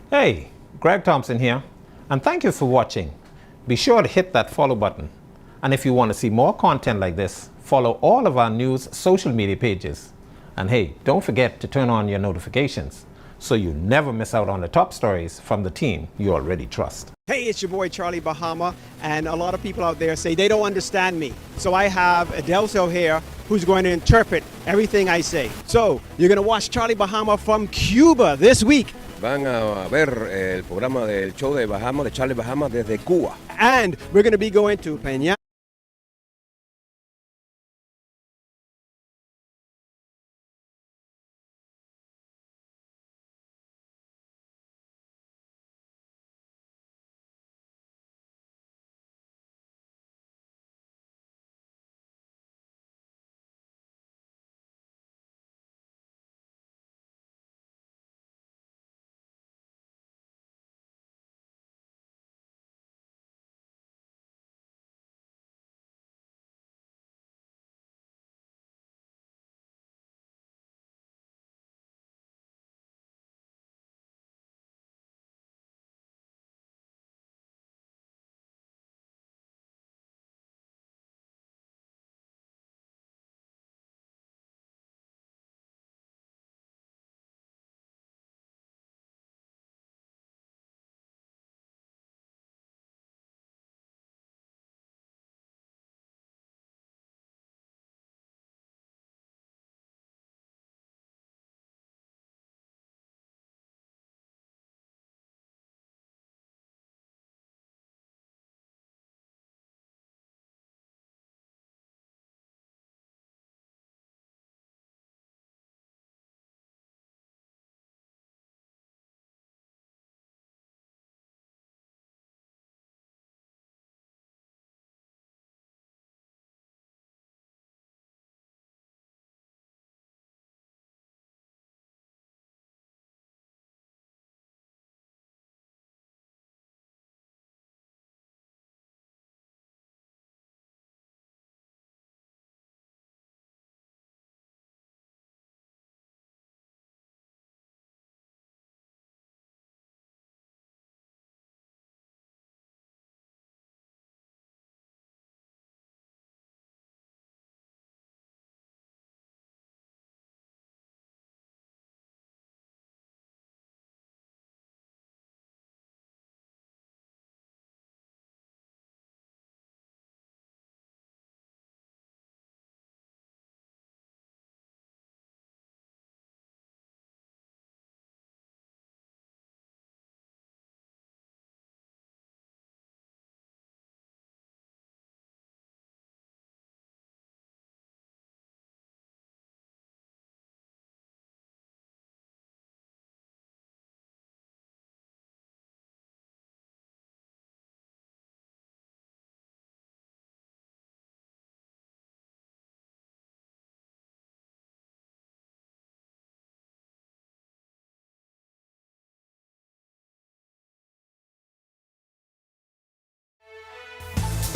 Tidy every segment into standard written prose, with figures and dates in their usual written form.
Hey, Greg Thompson here, and thank you for watching. Be sure to hit that follow button. And if you want to see more content like this, follow all of our news social media pages. And hey, don't forget to turn on your notifications so you never miss out on the top stories from the team you already trust. Hey, it's your boy Charlie Bahamar, and a lot of people out there say they don't understand me. So I have Adelso here who's going to interpret everything I say. So you're going to watch Charlie Bahamar from Cuba this week. Van a ver el programa del show de Bahamar, de Charlie Bahamar desde Cuba. And we're going to be going to Peña.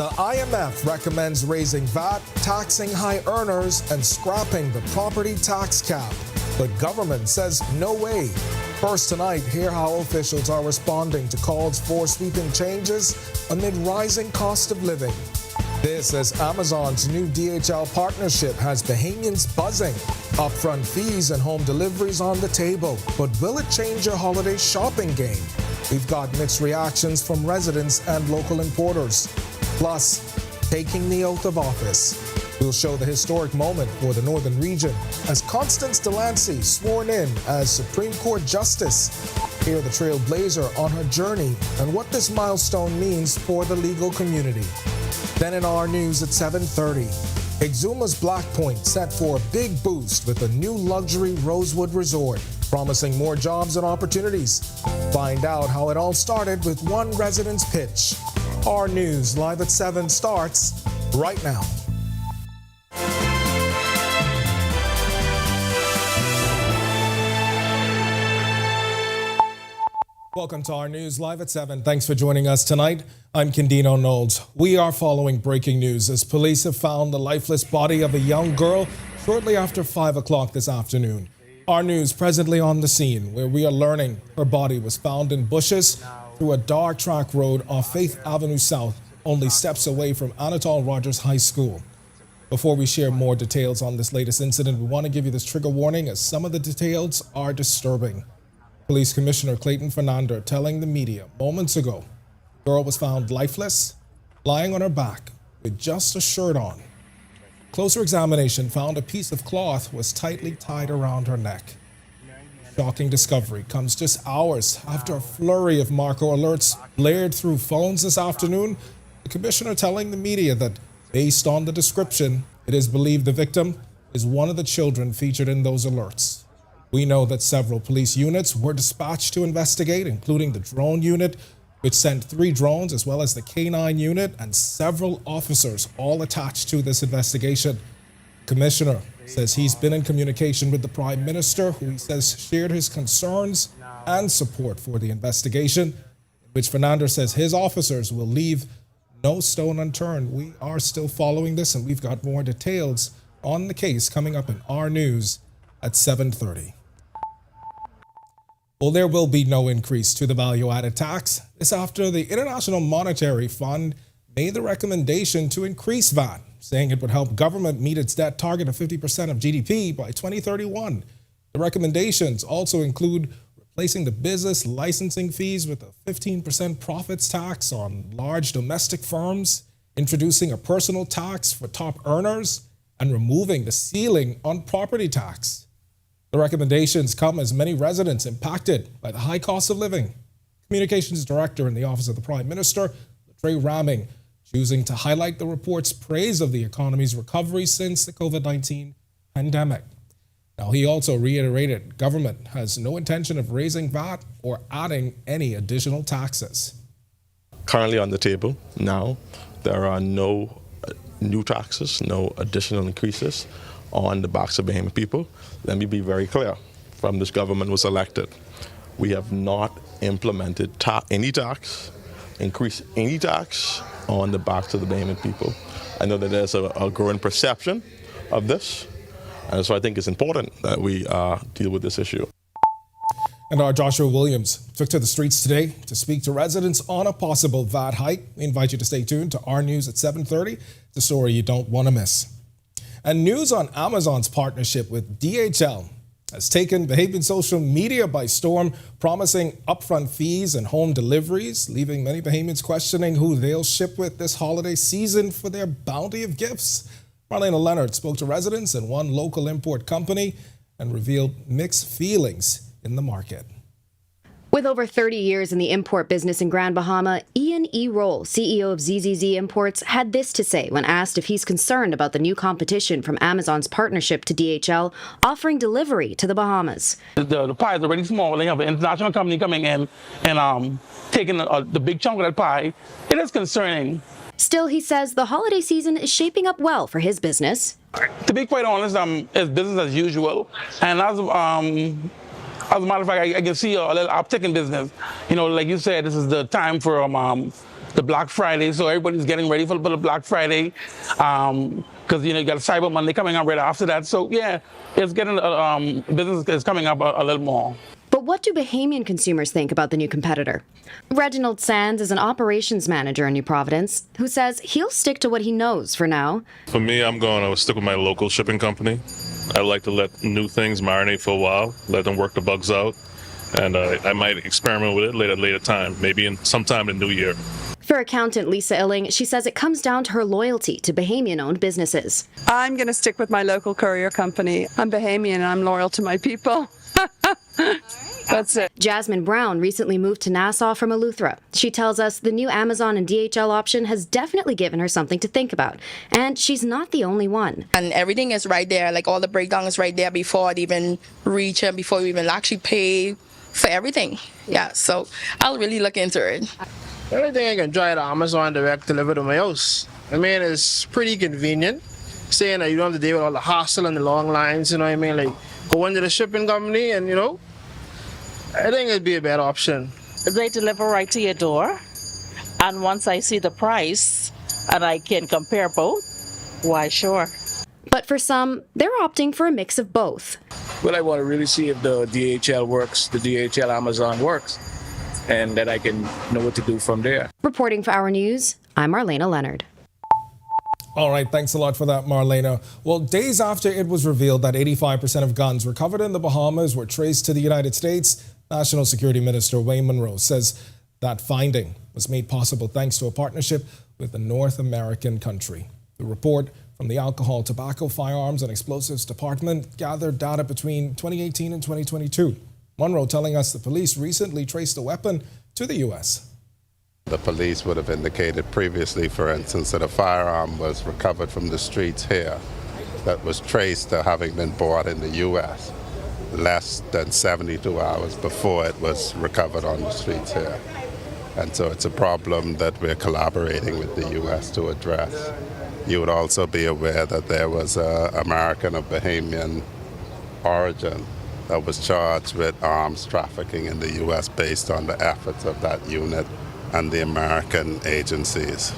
The IMF recommends raising VAT, taxing high earners, and scrapping the property tax cap. But government says no way. First tonight, hear how officials are responding to calls for sweeping changes amid rising cost of living. This as Amazon's new DHL partnership has Bahamians buzzing. Upfront fees and home deliveries on the table. But will it change your holiday shopping game? We've got mixed reactions from residents and local importers. Plus, taking the oath of office. We'll show the historic moment for the Northern region as Constance Delancey sworn in as Supreme Court Justice. Hear the trailblazer on her journey and what this milestone means for the legal community. Then in our news at 7:30, Exuma's Black Point set for a big boost with a new luxury Rosewood resort, promising more jobs and opportunities. Find out how it all started with one resident's pitch. Our News Live at 7 starts right now. Welcome to our News Live at 7. Thanks for joining us tonight. I'm Candino Knowles. We are following breaking news as police have found the lifeless body of a young girl shortly after 5 o'clock this afternoon. Our news presently on the scene, where we are learning her body was found in bushes through a dark track road off Faith Avenue South, only steps away from Anatole Rogers High School. Before we share more details on this latest incident, we want to give you this trigger warning as some of the details are disturbing. Police Commissioner Clayton Fernando telling the media moments ago, the girl was found lifeless, lying on her back with just a shirt on. Closer examination found a piece of cloth was tightly tied around her neck. Shocking discovery comes just hours after a flurry of Marco alerts blared through phones this afternoon. The commissioner telling the media that, based on the description, it is believed the victim is one of the children featured in those alerts. We know that several police units were dispatched to investigate, including the drone unit, which sent 3 drones, as well as the K9 unit and several officers, all attached to this investigation. Commissioner says he's been in communication with the Prime Minister, who he says shared his concerns and support for the investigation, which Fernandez says his officers will leave no stone unturned. We are still following this, and we've got more details on the case coming up in our news at 7:30. Well, there will be no increase to the value-added tax. This after the International Monetary Fund made the recommendation to increase VAT, saying it would help government meet its debt target of 50% of GDP by 2031. The recommendations also include replacing the business licensing fees with a 15% profits tax on large domestic firms, introducing a personal tax for top earners, and removing the ceiling on property tax. The recommendations come as many residents impacted by the high cost of living. Communications Director in the Office of the Prime Minister, Leroy, choosing to highlight the report's praise of the economy's recovery since the COVID-19 pandemic. Now, he also reiterated government has no intention of raising VAT or adding any additional taxes. Currently on the table now, there are no new taxes, no additional increases on the backs of Bahamian people. Let me be very clear. From this government was elected, we have not implemented any tax, increased any tax on the backs of the Bahamian people. I know that there's a growing perception of this, and so I think it's important that we deal with this issue. And our Joshua Williams took to the streets today to speak to residents on a possible VAT hike. We invite you to stay tuned to our news at 7:30, the story you don't want to miss. And news on Amazon's partnership with DHL has taken Bahamian social media by storm, promising upfront fees and home deliveries, leaving many Bahamians questioning who they'll ship with this holiday season for their bounty of gifts. Marlena Leonard spoke to residents and one local import company and revealed mixed feelings in the market. With over 30 years in the import business in Grand Bahama, Ian E. Roll, CEO of ZZZ Imports, had this to say when asked if he's concerned about the new competition from Amazon's partnership to DHL offering delivery to the Bahamas. The pie is already small. They have an international company coming in and taking the big chunk of that pie. It is concerning. Still, he says the holiday season is shaping up well for his business. To be quite honest, it's business as usual. And as a matter of fact, I can see a little uptick in business. You know, like you said, this is the time for the Black Friday, so everybody's getting ready for the Black Friday. Because you got Cyber Monday coming up right after that. So yeah, it's getting business is coming up a little more. But what do Bahamian consumers think about the new competitor? Reginald Sands is an operations manager in New Providence who says he'll stick to what he knows for now. For me, I'm going to stick with my local shipping company. I like to let new things marinate for a while, let them work the bugs out, and I might experiment with it later time, maybe sometime in the new year. For accountant Lisa Illing, she says it comes down to her loyalty to Bahamian-owned businesses. I'm going to stick with my local courier company. I'm Bahamian and I'm loyal to my people. That's it. Jasmine Brown recently moved to Nassau from Eleuthera. She tells us the new Amazon and DHL option has definitely given her something to think about. And she's not the only one. And everything is right there, like all the breakdown is right there before it even reach and before we even actually pay for everything. Yeah, so I'll really look into it. Everything I can try to Amazon direct deliver to my house. I mean, it's pretty convenient. Saying that you don't have to deal with all the hassle and the long lines, you know what I mean? Like, go into the shipping company and, I think it'd be a better option. They deliver right to your door. And once I see the price and I can compare both, why, sure. But for some, they're opting for a mix of both. Well, I want to really see if the DHL works, the DHL Amazon works, and that I can know what to do from there. Reporting for Our News, I'm Marlena Leonard. All right, thanks a lot for that, Marlena. Well, days after it was revealed that 85% of guns recovered in the Bahamas were traced to the United States, National Security Minister Wayne Monroe says that finding was made possible thanks to a partnership with a North American country. The report from the Alcohol, Tobacco, Firearms and Explosives Department gathered data between 2018 and 2022. Monroe telling us the police recently traced a weapon to the U.S. The police would have indicated previously, for instance, that a firearm was recovered from the streets here that was traced to having been bought in the U.S. less than 72 hours before it was recovered on the streets here. And so it's a problem that we're collaborating with the U.S. to address. You would also be aware that there was an American of Bahamian origin that was charged with arms trafficking in the U.S. based on the efforts of that unit and the American agencies.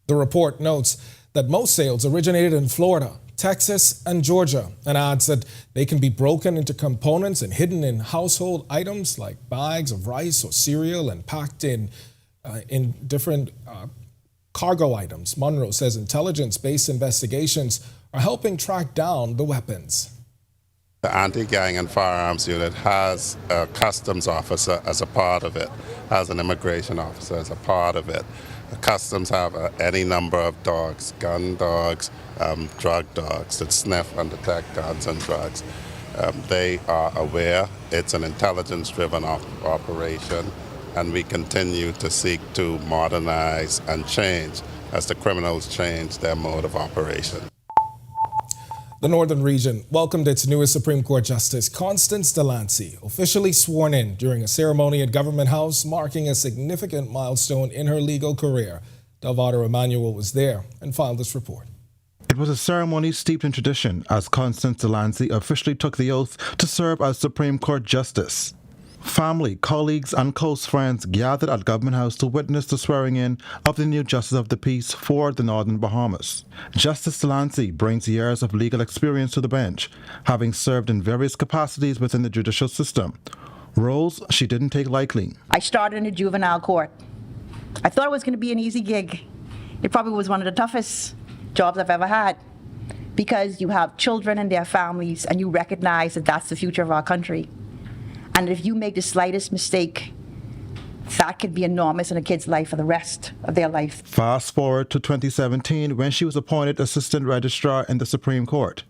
The report notes that most sales originated in Florida, Texas, and Georgia, and adds that they can be broken into components and hidden in household items like bags of rice or cereal and packed in different cargo items. Monroe says intelligence-based investigations are helping track down the weapons. The Anti-Gang and Firearms Unit has a customs officer as a part of it, has an immigration officer as a part of it. The customs have any number of dogs, gun dogs, drug dogs that sniff and detect guns and drugs. They are aware it's an intelligence-driven operation, and we continue to seek to modernize and change as the criminals change their mode of operation. The Northern Region welcomed its newest Supreme Court Justice, Constance Delancey, officially sworn in during a ceremony at Government House, marking a significant milestone in her legal career. Delvado Emmanuel was there and filed this report. It was a ceremony steeped in tradition as Constance Delancey officially took the oath to serve as Supreme Court Justice. Family, colleagues and close friends gathered at Government House to witness the swearing-in of the new Justice of the Peace for the Northern Bahamas. Justice Delancey brings years of legal experience to the bench, having served in various capacities within the judicial system, roles she didn't take lightly. I started in the juvenile court. I thought it was going to be an easy gig. It probably was one of the toughest jobs I've ever had, because you have children and their families and you recognize that that's the future of our country. And if you make the slightest mistake, that could be enormous in a kid's life for the rest of their life. Fast forward to 2017 when she was appointed Assistant Registrar in the Supreme Court.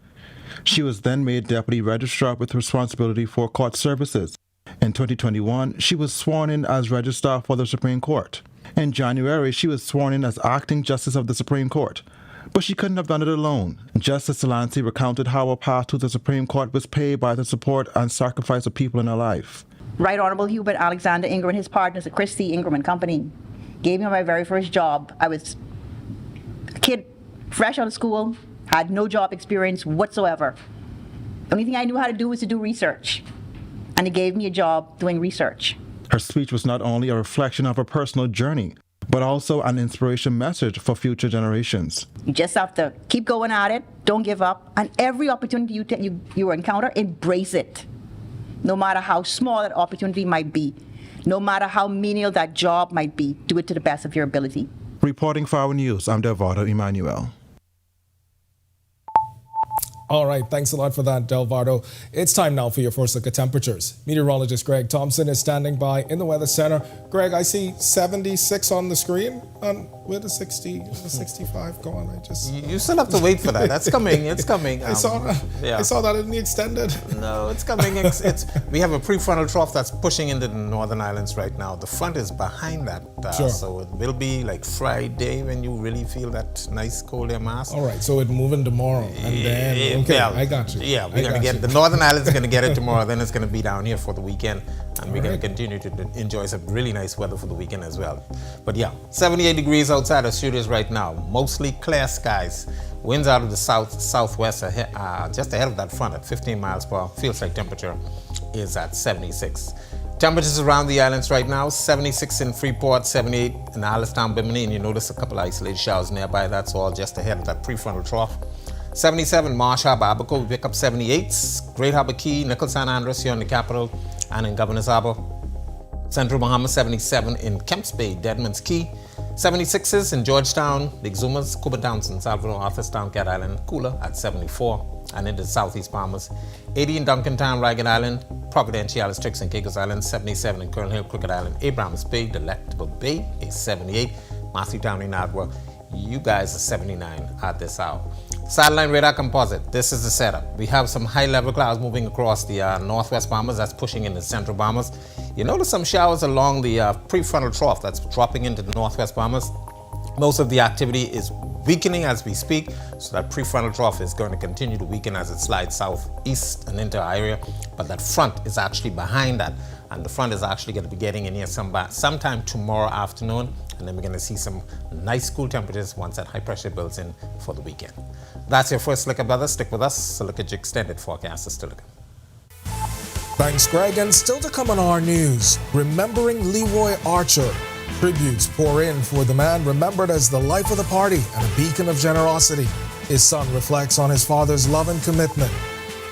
She was then made Deputy Registrar with responsibility for court services. In 2021, she was sworn in as Registrar for the Supreme Court. In January, she was sworn in as Acting Justice of the Supreme Court. But she couldn't have done it alone. Justice Delancey recounted how her path to the Supreme Court was paved by the support and sacrifice of people in her life. Right Honorable Hubert Alexander Ingram and his partners at Christie Ingram and Company gave me my very first job. I was a kid fresh out of school, had no job experience whatsoever. The only thing I knew how to do was to do research. And they gave me a job doing research. Her speech was not only a reflection of her personal journey, but also an inspiration message for future generations. You just have to keep going at it, don't give up, and every opportunity you encounter, embrace it. No matter how small that opportunity might be, no matter how menial that job might be, do it to the best of your ability. Reporting for Our News, I'm Delvado Emmanuel. All right, thanks a lot for that, Delvado. It's time now for your first look at temperatures. Meteorologist Greg Thompson is standing by in the Weather Center. Greg, I see 76 on the screen. Where the 60, the 65 go on? You still have to wait for that. That's coming. It's coming. I saw that in the extended. No, it's coming. We have a prefrontal trough that's pushing into the Northern Islands right now. The front is behind that. Sure. So it will be like Friday when you really feel that nice cold air mass. All right, so it's moving tomorrow. And then, okay, I got you. Yeah, we're going to get the Northern Islands are going to get it tomorrow. Then it's going to be down here for the weekend. And we're going to continue to enjoy some really nice weather for the weekend as well. But yeah, 78 degrees outside the studios right now. Mostly clear skies. Winds out of the southwest just ahead of that front at 15 miles per hour. Feels like temperature is at 76. Temperatures around the islands right now, 76 in Freeport, 78 in Alistown, Bimini, and you notice a couple of isolated showers nearby. That's all just ahead of that prefrontal trough. 77 Marsh Harbor, Abaco, we pick up 78s. Great Harbor Key, Nicholls San Andres here in the capital and in Governor's Harbor. Central Bahamas 77 in Kemps Bay, Deadman's Key. 76s in Georgetown, the Exumas, Cuba Townsend, Salvador, Arthurstown, Cat Island, cooler at 74. And in the Southeast Bahamas, 80 in Duncantown, Ragged Island, Providenciales, Tricks and Caicos Island, 77 in Colonel Hill, Crooked Island, Abrahams Bay, Delectable Bay is 78. Matthewtown in Adwa, you guys are 79 at this hour. Satellite radar composite, this is the setup. We have some high-level clouds moving across the northwest Bahamas, that's pushing into central Bahamas. You notice some showers along the prefrontal trough that's dropping into the northwest Bahamas. Most of the activity is weakening as we speak, so that prefrontal trough is going to continue to weaken as it slides southeast and into our area, but that front is actually behind that, and the front is actually going to be getting in here sometime tomorrow afternoon, and then we're going to see some nice cool temperatures once that high pressure builds in for the weekend. That's your first look at weather. Stick with us to look at your extended forecast is still looking. Thanks, Greg. And still to come on our news, remembering Leroy Archer. Tributes pour in for the man remembered as the life of the party and a beacon of generosity. His son reflects on his father's love and commitment.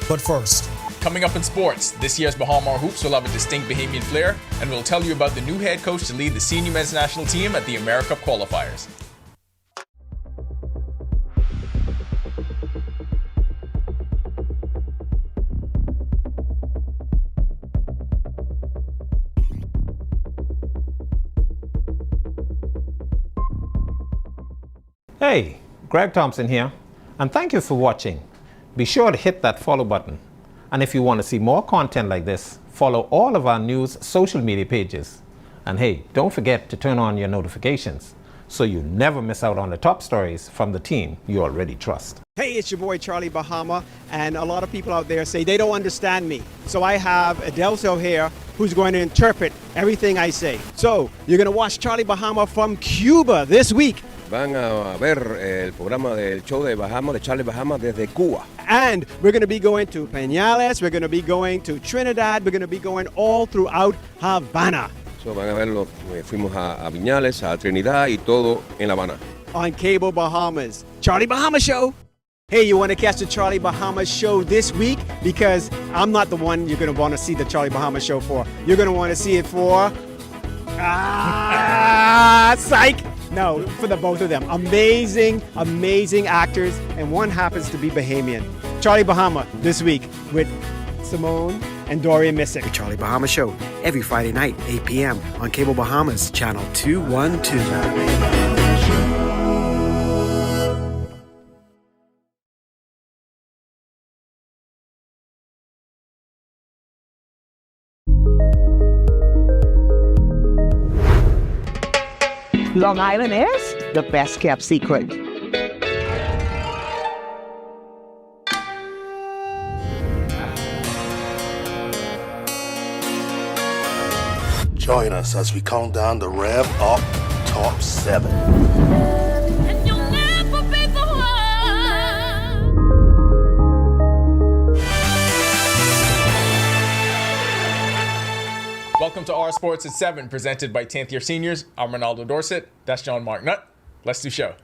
But first, coming up in sports, this year's Bahamar Hoops will have a distinct Bahamian flair, and we'll tell you about the new head coach to lead the senior men's national team at the AmeriCup qualifiers. Hey, Greg Thompson here, and thank you for watching. Be sure to hit that follow button. And if you want to see more content like this, follow all of our news social media pages. And hey, don't forget to turn on your notifications so you never miss out on the top stories from the team you already trust. Hey, it's your boy Charlie Bahamar, and a lot of people out there say they don't understand me. So I have Adelso here who's going to interpret everything I say. So you're going to watch Charlie Bahamar from Cuba this week. Van a ver el programa del show de Bahamar, de Charlie Bahamar desde Cuba. And we're going to be going to Peñales, we're going to be going to Trinidad, we're going to be going all throughout Havana. So van a verlo, fuimos a Viñales, a Trinidad y todo en La Habana. On Cable Bahamas. Charlie Bahama Show. Hey, you want to catch the Charlie Bahama Show this week? Because I'm not the one you're going to want to see the Charlie Bahama Show for. You're going to want to see it for... psych! No, for the both of them. Amazing, amazing actors, and one happens to be Bahamian. Charlie Bahama this week with Simone and Dorian Missick. The Charlie Bahama Show, every Friday night, 8 p.m. on Cable Bahamas, channel 212. Long Island is the best kept secret. Join us as we count down the Rev Up Top 7. Welcome to Our Sports at 7, presented by 10th Year Seniors. I'm Ronaldo Dorset. That's John Mark Nutt. Let's do show.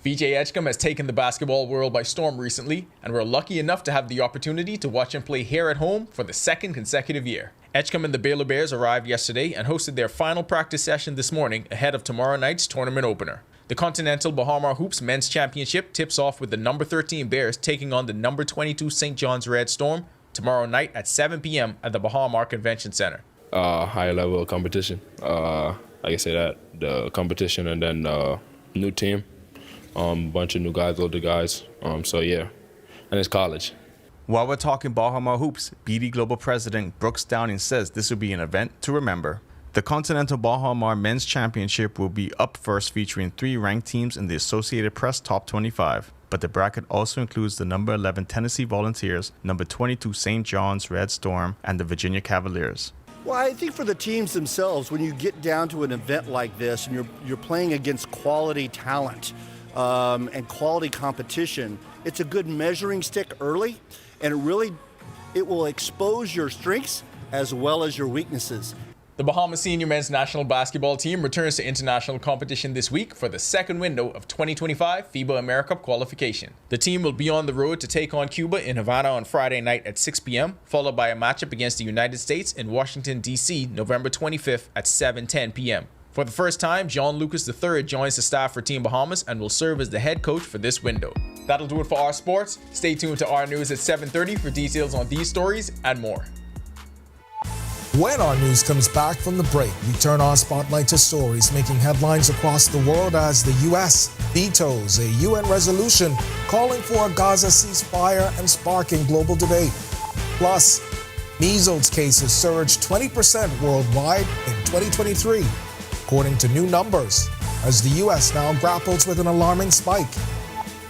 VJ Edgecombe has taken the basketball world by storm recently, and we're lucky enough to have the opportunity to watch him play here at home for the second consecutive year. Edgecombe and the Baylor Bears arrived yesterday and hosted their final practice session this morning ahead of tomorrow night's tournament opener. The Continental Bahamar Hoops Men's Championship tips off with the number 13 Bears taking on the number 22 St. John's Red Storm tomorrow night at 7 p.m. at the Bahamar Convention Center. Higher level of competition. I can say that. The competition and then new team. Bunch of new guys, older guys. So yeah, and it's college. While we're talking Bahamar Hoops, BD Global President Brooks Downing says this will be an event to remember. The Continental Bahamar Men's Championship will be up first, featuring 3 ranked teams in the Associated Press Top 25. But the bracket also includes the number 11 Tennessee Volunteers, number 22 St. John's Red Storm, and the Virginia Cavaliers. Well, I think for the teams themselves, when you get down to an event like this and you're playing against quality talent and quality competition, it's a good measuring stick early, and it will expose your strengths as well as your weaknesses. The Bahamas senior men's national basketball team returns to international competition this week for the second window of 2025 FIBA AmeriCup qualification. The team will be on the road to take on Cuba in Havana on Friday night at 6 p.m., followed by a matchup against the United States in Washington, D.C., November 25th at 7:10 p.m. For the first time, John Lucas III joins the staff for Team Bahamas and will serve as the head coach for this window. That'll do it for our sports. Stay tuned to Our News at 7:30 for details on these stories and more. When our news comes back from the break, we turn our spotlight to stories making headlines across the world as the U.S. vetoes a UN resolution calling for a Gaza ceasefire and sparking global debate. Plus, measles cases surged 20% worldwide in 2023, according to new numbers, as the U.S. now grapples with an alarming spike.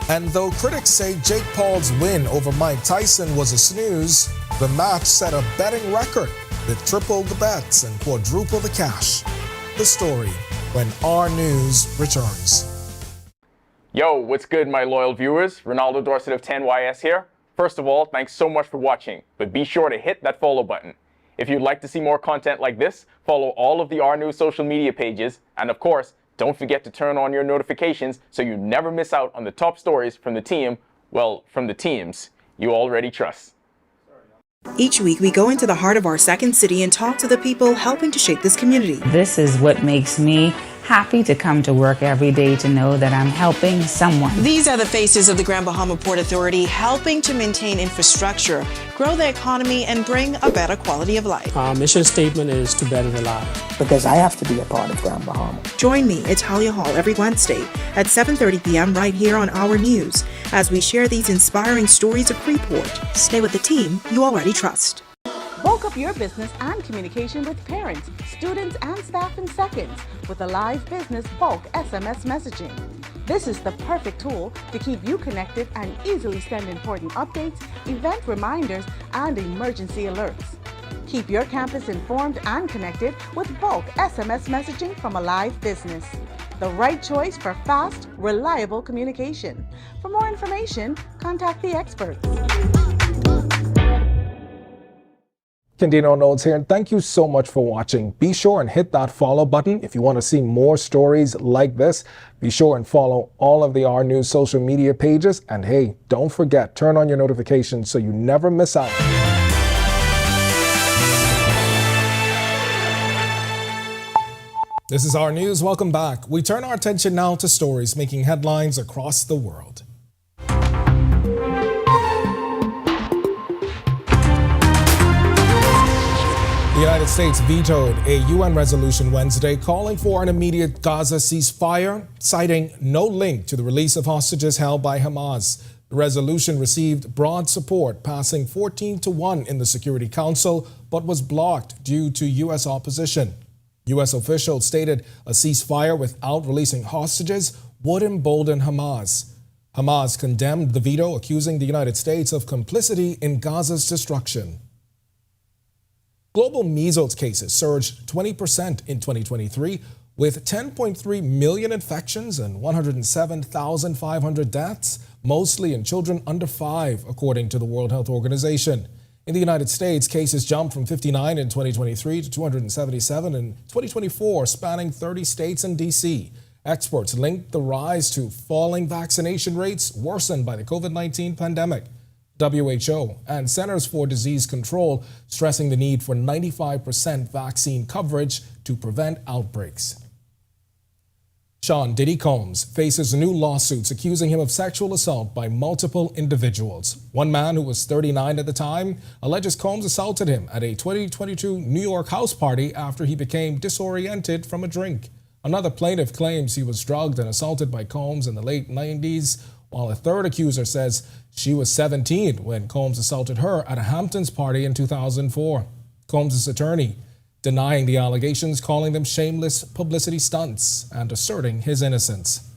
And though critics say Jake Paul's win over Mike Tyson was a snooze, the match set a betting record that tripled the bets and quadrupled the cash. The story when Our News returns. Yo, what's good, my loyal viewers? Ronaldo Dorset of 10YS here. First of all, thanks so much for watching, but be sure to hit that follow button. If you'd like to see more content like this, follow all of the Our News social media pages, and of course, don't forget to turn on your notifications so you never miss out on the top stories from the team, well, from the teams you already trust. Each week, we go into the heart of our second city and talk to the people helping to shape this community. This is what makes me happy to come to work every day, to know that I'm helping someone. These are the faces of the Grand Bahama Port Authority, helping to maintain infrastructure, grow the economy, and bring a better quality of life. Our mission statement is to better the life. Because I have to be a part of Grand Bahama. Join me at Talia Hall every Wednesday at 7:30 p.m. right here on Our News as we share these inspiring stories of Freeport. Stay with the team you already trust. Bulk up your business and communication with parents, students, and staff in seconds with a live business bulk SMS messaging. This is the perfect tool to keep you connected and easily send important updates, event reminders, and emergency alerts. Keep your campus informed and connected with bulk SMS messaging from a live business. The right choice for fast, reliable communication. For more information, contact the experts. Candino Notes here, and thank you so much for watching. Be sure and hit that follow button if you want to see more stories like this. Be sure and follow all of the Our News social media pages. And hey, don't forget, turn on your notifications so you never miss out. This is Our News. Welcome back. We turn our attention now to stories making headlines across the world. The United States vetoed a UN resolution Wednesday calling for an immediate Gaza ceasefire, citing no link to the release of hostages held by Hamas. The resolution received broad support, passing 14-1 in the Security Council, but was blocked due to U.S. opposition. U.S. officials stated a ceasefire without releasing hostages would embolden Hamas. Hamas condemned the veto, accusing the United States of complicity in Gaza's destruction. Global measles cases surged 20% in 2023, with 10.3 million infections and 107,500 deaths, mostly in children under 5, according to the World Health Organization. In the United States, cases jumped from 59 in 2023 to 277 in 2024, spanning 30 states and D.C. Experts linked the rise to falling vaccination rates worsened by the COVID-19 pandemic. WHO and Centers for Disease Control stressing the need for 95% vaccine coverage to prevent outbreaks. Sean Diddy Combs faces new lawsuits accusing him of sexual assault by multiple individuals. One man, who was 39 at the time, alleges Combs assaulted him at a 2022 New York house party after he became disoriented from a drink. Another plaintiff claims he was drugged and assaulted by Combs in the late 90s, while a third accuser says she was 17 when Combs assaulted her at a Hamptons party in 2004. Combs' attorney denying the allegations, calling them shameless publicity stunts and asserting his innocence.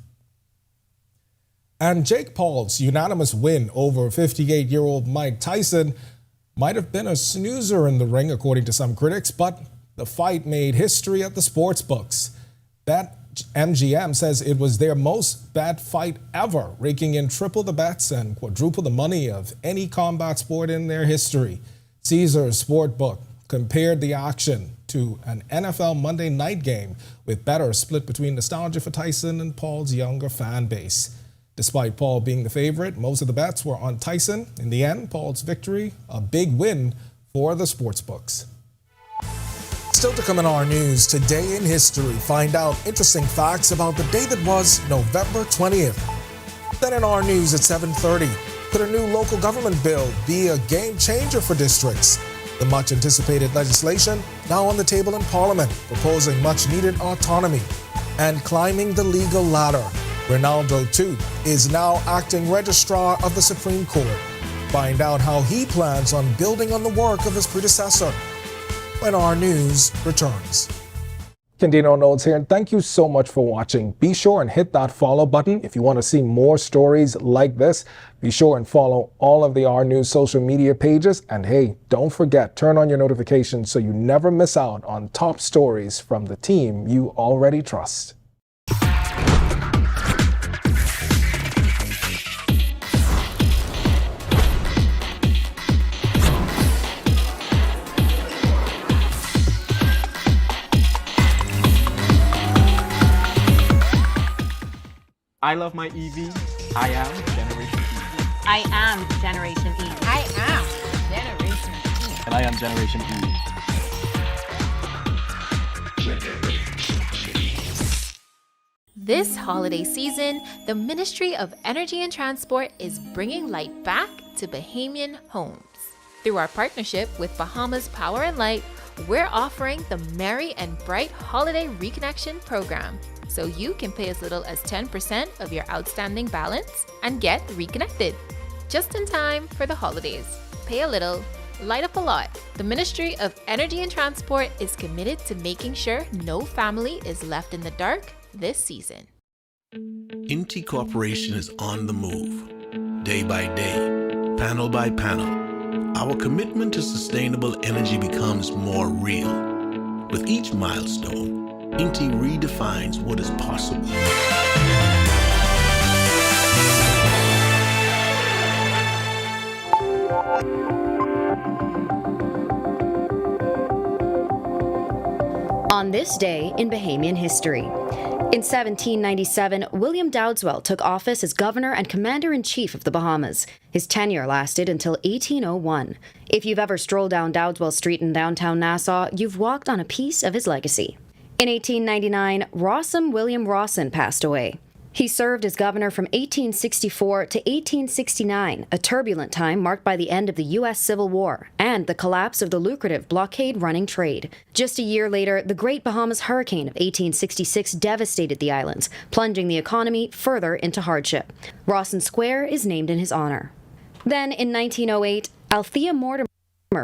And Jake Paul's unanimous win over 58-year-old Mike Tyson might have been a snoozer in the ring, according to some critics, but the fight made history at the sports books. BetMGM says it was their most bet fight ever, raking in triple the bets and quadruple the money of any combat sport in their history. Caesars Sportbook compared the action to an NFL Monday night game, with bettors split between nostalgia for Tyson and Paul's younger fan base. Despite Paul being the favorite, most of the bets were on Tyson. In the end, Paul's victory, a big win for the sportsbooks. Still to come in our news, today in history, find out interesting facts about the day that was November 20th. Then in our news at 7:30, could a new local government bill be a game changer for districts? The much anticipated legislation now on the table in Parliament, proposing much needed autonomy. And climbing the legal ladder, Ronaldo, too, is now acting registrar of the Supreme Court. Find out how he plans on building on the work of his predecessor when our news returns. Candino Notes here, and thank you so much for watching. Be sure and hit that follow button if you want to see more stories like this. Be sure and follow all of the Our News social media pages. And hey, don't forget, turn on your notifications so you never miss out on top stories from the team you already trust. I love my EV. I am Generation E. I am Generation E. I am Generation E. And I am Generation E. This holiday season, the Ministry of Energy and Transport is bringing light back to Bahamian homes. Through our partnership with Bahamas Power and Light, we're offering the Merry and Bright Holiday Reconnection Program, so you can pay as little as 10% of your outstanding balance and get reconnected. Just in time for the holidays. Pay a little, light up a lot. The Ministry of Energy and Transport is committed to making sure no family is left in the dark this season. Inti Corporation is on the move, day by day, panel by panel. Our commitment to sustainable energy becomes more real. With each milestone, Inti redefines what is possible. On this day in Bahamian history. In 1797, William Dowdeswell took office as governor and commander-in-chief of the Bahamas. His tenure lasted until 1801. If you've ever strolled down Dowdeswell Street in downtown Nassau, you've walked on a piece of his legacy. In 1899, Rossum William Rawson passed away. He served as governor from 1864 to 1869, a turbulent time marked by the end of the U.S. Civil War and the collapse of the lucrative blockade-running trade. Just a year later, the Great Bahamas Hurricane of 1866 devastated the islands, plunging the economy further into hardship. Rawson Square is named in his honor. Then, in 1908, Althea Mortimer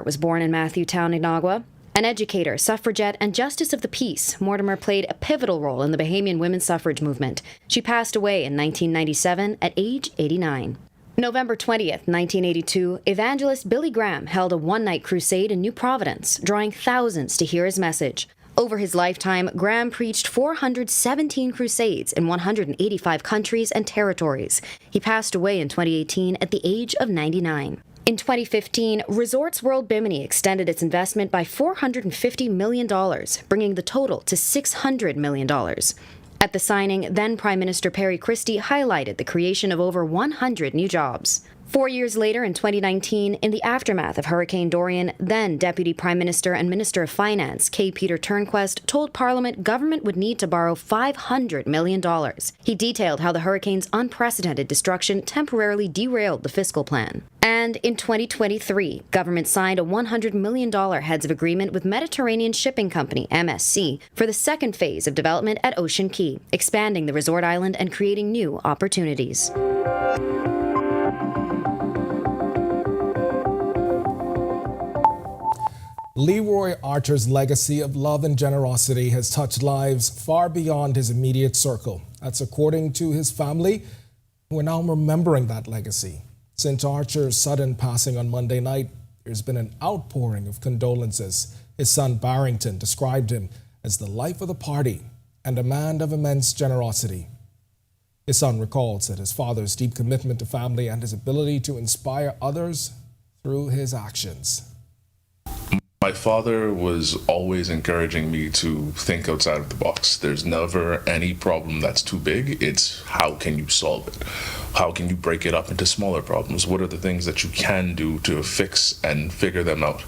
was born in Matthewtown, Inagua. An educator, suffragette, and justice of the peace, Mortimer played a pivotal role in the Bahamian women's suffrage movement. She passed away in 1997 at age 89. November 20th, 1982, evangelist Billy Graham held a one-night crusade in New Providence, drawing thousands to hear his message. Over his lifetime, Graham preached 417 crusades in 185 countries and territories. He passed away in 2018 at the age of 99. In 2015, Resorts World Bimini extended its investment by $450 million, bringing the total to $600 million. At the signing, then Prime Minister Perry Christie highlighted the creation of over 100 new jobs. 4 years later, in 2019, in the aftermath of Hurricane Dorian, then Deputy Prime Minister and Minister of Finance K. Peter Turnquest told Parliament government would need to borrow $500 million. He detailed how the hurricane's unprecedented destruction temporarily derailed the fiscal plan. And in 2023, government signed a $100 million heads of agreement with Mediterranean Shipping Company, MSC, for the second phase of development at Ocean Key, expanding the resort island and creating new opportunities. Leroy Archer's legacy of love and generosity has touched lives far beyond his immediate circle. That's according to his family, who are now remembering that legacy. Since Archer's sudden passing on Monday night, there's been an outpouring of condolences. His son Barrington described him as the life of the party and a man of immense generosity. His son recalls that his father's deep commitment to family and his ability to inspire others through his actions. My father was always encouraging me to think outside of the box. There's never any problem that's too big. It's how can you solve it? How can you break it up into smaller problems? What are the things that you can do to fix and figure them out?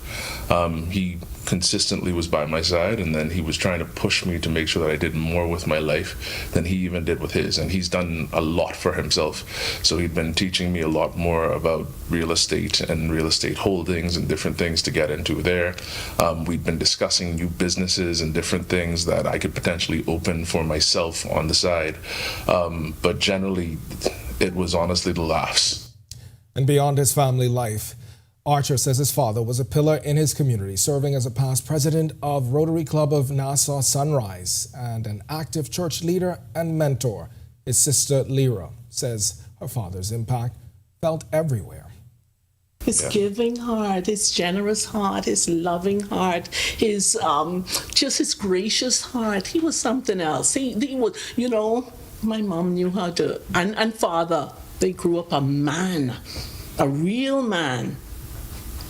He consistently was by my side, and then he was trying to push me to make sure that I did more with my life than he even did with his. And he's done a lot for himself. So he'd been teaching me a lot more about real estate and real estate holdings and different things to get into there. We'd been discussing new businesses and different things that I could potentially open for myself on the side. But generally, it was honestly the laughs. And beyond his family life, Archer says his father was a pillar in his community, serving as a past president of Rotary Club of Nassau Sunrise and an active church leader and mentor. His sister, Leroy, says her father's impact felt everywhere. His giving heart, his generous heart, his loving heart, his just his gracious heart. He was something else. He was, you know, my mom knew how to, and father, they grew up a man, a real man.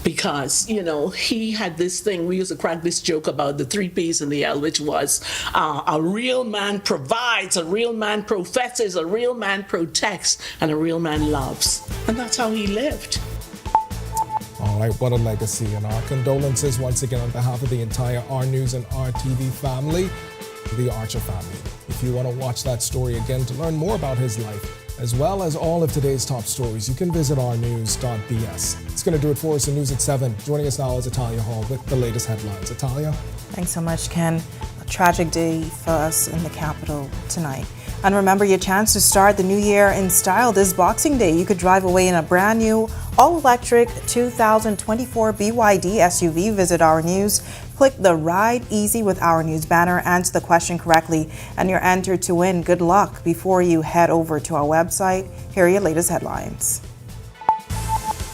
Because, you know, he had this thing, we used to crack this joke about the 3 P's in the L, which was a real man provides, a real man professes, a real man protects, and a real man loves. And that's how he lived. All right, what a legacy. And our condolences once again on behalf of the entire Our News and RTV family, the Archer family. If you want to watch that story again to learn more about his life, as well as all of today's top stories, you can visit ournews.bs. It's going to do it for us in News at 7. Joining us now is Italia Hall with the latest headlines. Italia? Thanks so much, Ken. A tragic day for us in the capital tonight. And remember your chance to start the new year in style this Boxing Day. You could drive away in a brand new all-electric 2024 BYD SUV. Visit Our News. Click the Ride Easy with Our News banner, answer the question correctly, and you're entered to win. Good luck. Before you head over to our website, here are your latest headlines.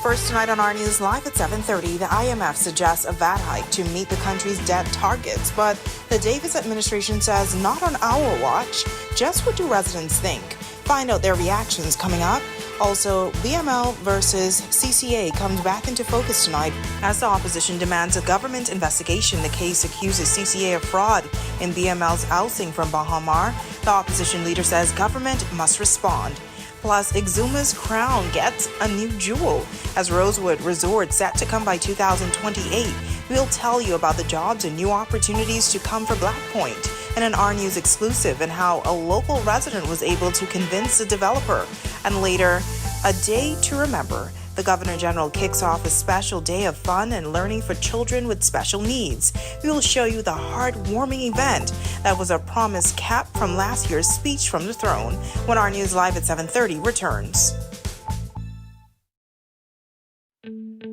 First tonight on Our News Live at 7:30, the IMF suggests a VAT hike to meet the country's debt targets, but the Davis administration says not on our watch. Just what do residents think? Find out their reactions coming up. Also, BML versus CCA comes back into focus tonight as the opposition demands a government investigation. The case accuses CCA of fraud in BML's ousting from Bahamar. The opposition leader says government must respond. Plus, Exuma's crown gets a new jewel as Rosewood Resort set to come by 2028. We'll tell you about the jobs and new opportunities to come for Black Point, and an Our News exclusive and how a local resident was able to convince the developer. And later, a day to remember. The Governor General kicks off a special day of fun and learning for children with special needs. We will show you the heartwarming event that was a promise kept from last year's speech from the throne when Our News Live at 7:30 returns.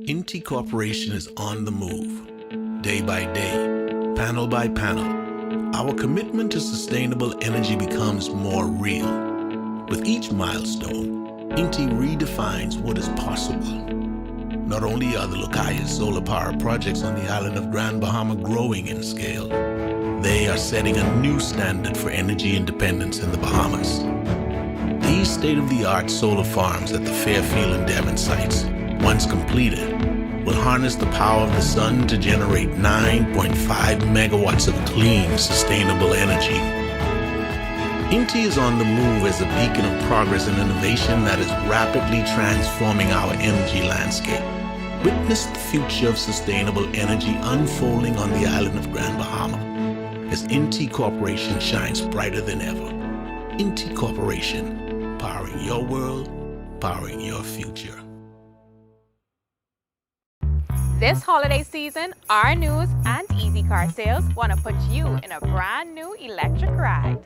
Inti Corporation is on the move, day by day, panel by panel. Our commitment to sustainable energy becomes more real. With each milestone, Inti redefines what is possible. Not only are the Lucayas solar power projects on the island of Grand Bahama growing in scale, they are setting a new standard for energy independence in the Bahamas. These state-of-the-art solar farms at the Fairfield and Devon sites, once completed, will harness the power of the sun to generate 9.5 megawatts of clean, sustainable energy. Inti is on the move as a beacon of progress and innovation that is rapidly transforming our energy landscape. Witness the future of sustainable energy unfolding on the island of Grand Bahama as Inti Corporation shines brighter than ever. Inti Corporation, powering your world, powering your future. This holiday season, Our News and Easy Car Sales want to put you in a brand new electric ride.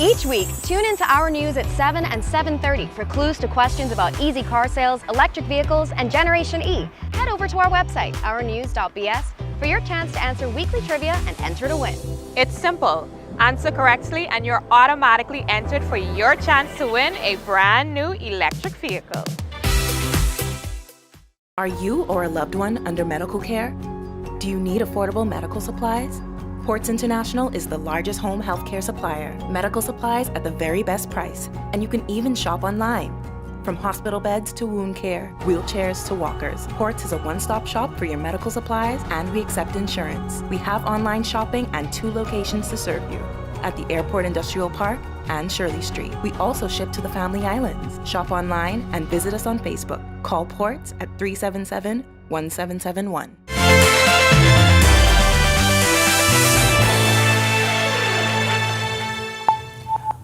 Each week, tune into Our News at 7 and 7:30 for clues to questions about easy car sales, electric vehicles, and Generation E. Head over to our website, ournews.bs, for your chance to answer weekly trivia and enter to win. It's simple. Answer correctly and you're automatically entered for your chance to win a brand new electric vehicle. Are you or a loved one under medical care? Do you need affordable medical supplies? Ports International is the largest home healthcare supplier. Medical supplies at the very best price, and you can even shop online. From hospital beds to wound care, wheelchairs to walkers, Ports is a one-stop shop for your medical supplies, and we accept insurance. We have online shopping and 2 locations to serve you, at the Airport Industrial Park and Shirley Street. We also ship to the Family Islands. Shop online and visit us on Facebook. Call Ports at 377-1771.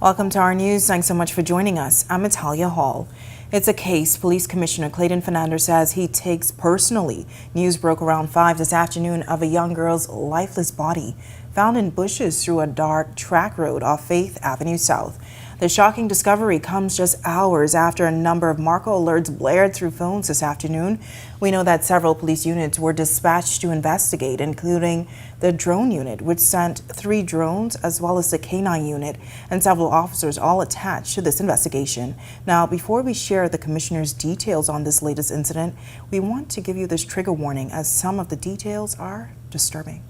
Welcome to our news. Thanks so much for joining us. I'm Natalia Hall. It's a case Police Commissioner Clayton Fernandez says he takes personally. News broke around 5 this afternoon of a young girl's lifeless body found in bushes through a dark track road off Faith Avenue South. The shocking discovery comes just hours after a number of Marco alerts blared through phones this afternoon. We know that several police units were dispatched to investigate, including the drone unit, which sent 3 drones, as well as the K9 unit, and several officers all attached to this investigation. Now, before we share the commissioner's details on this latest incident, we want to give you this trigger warning, as some of the details are disturbing.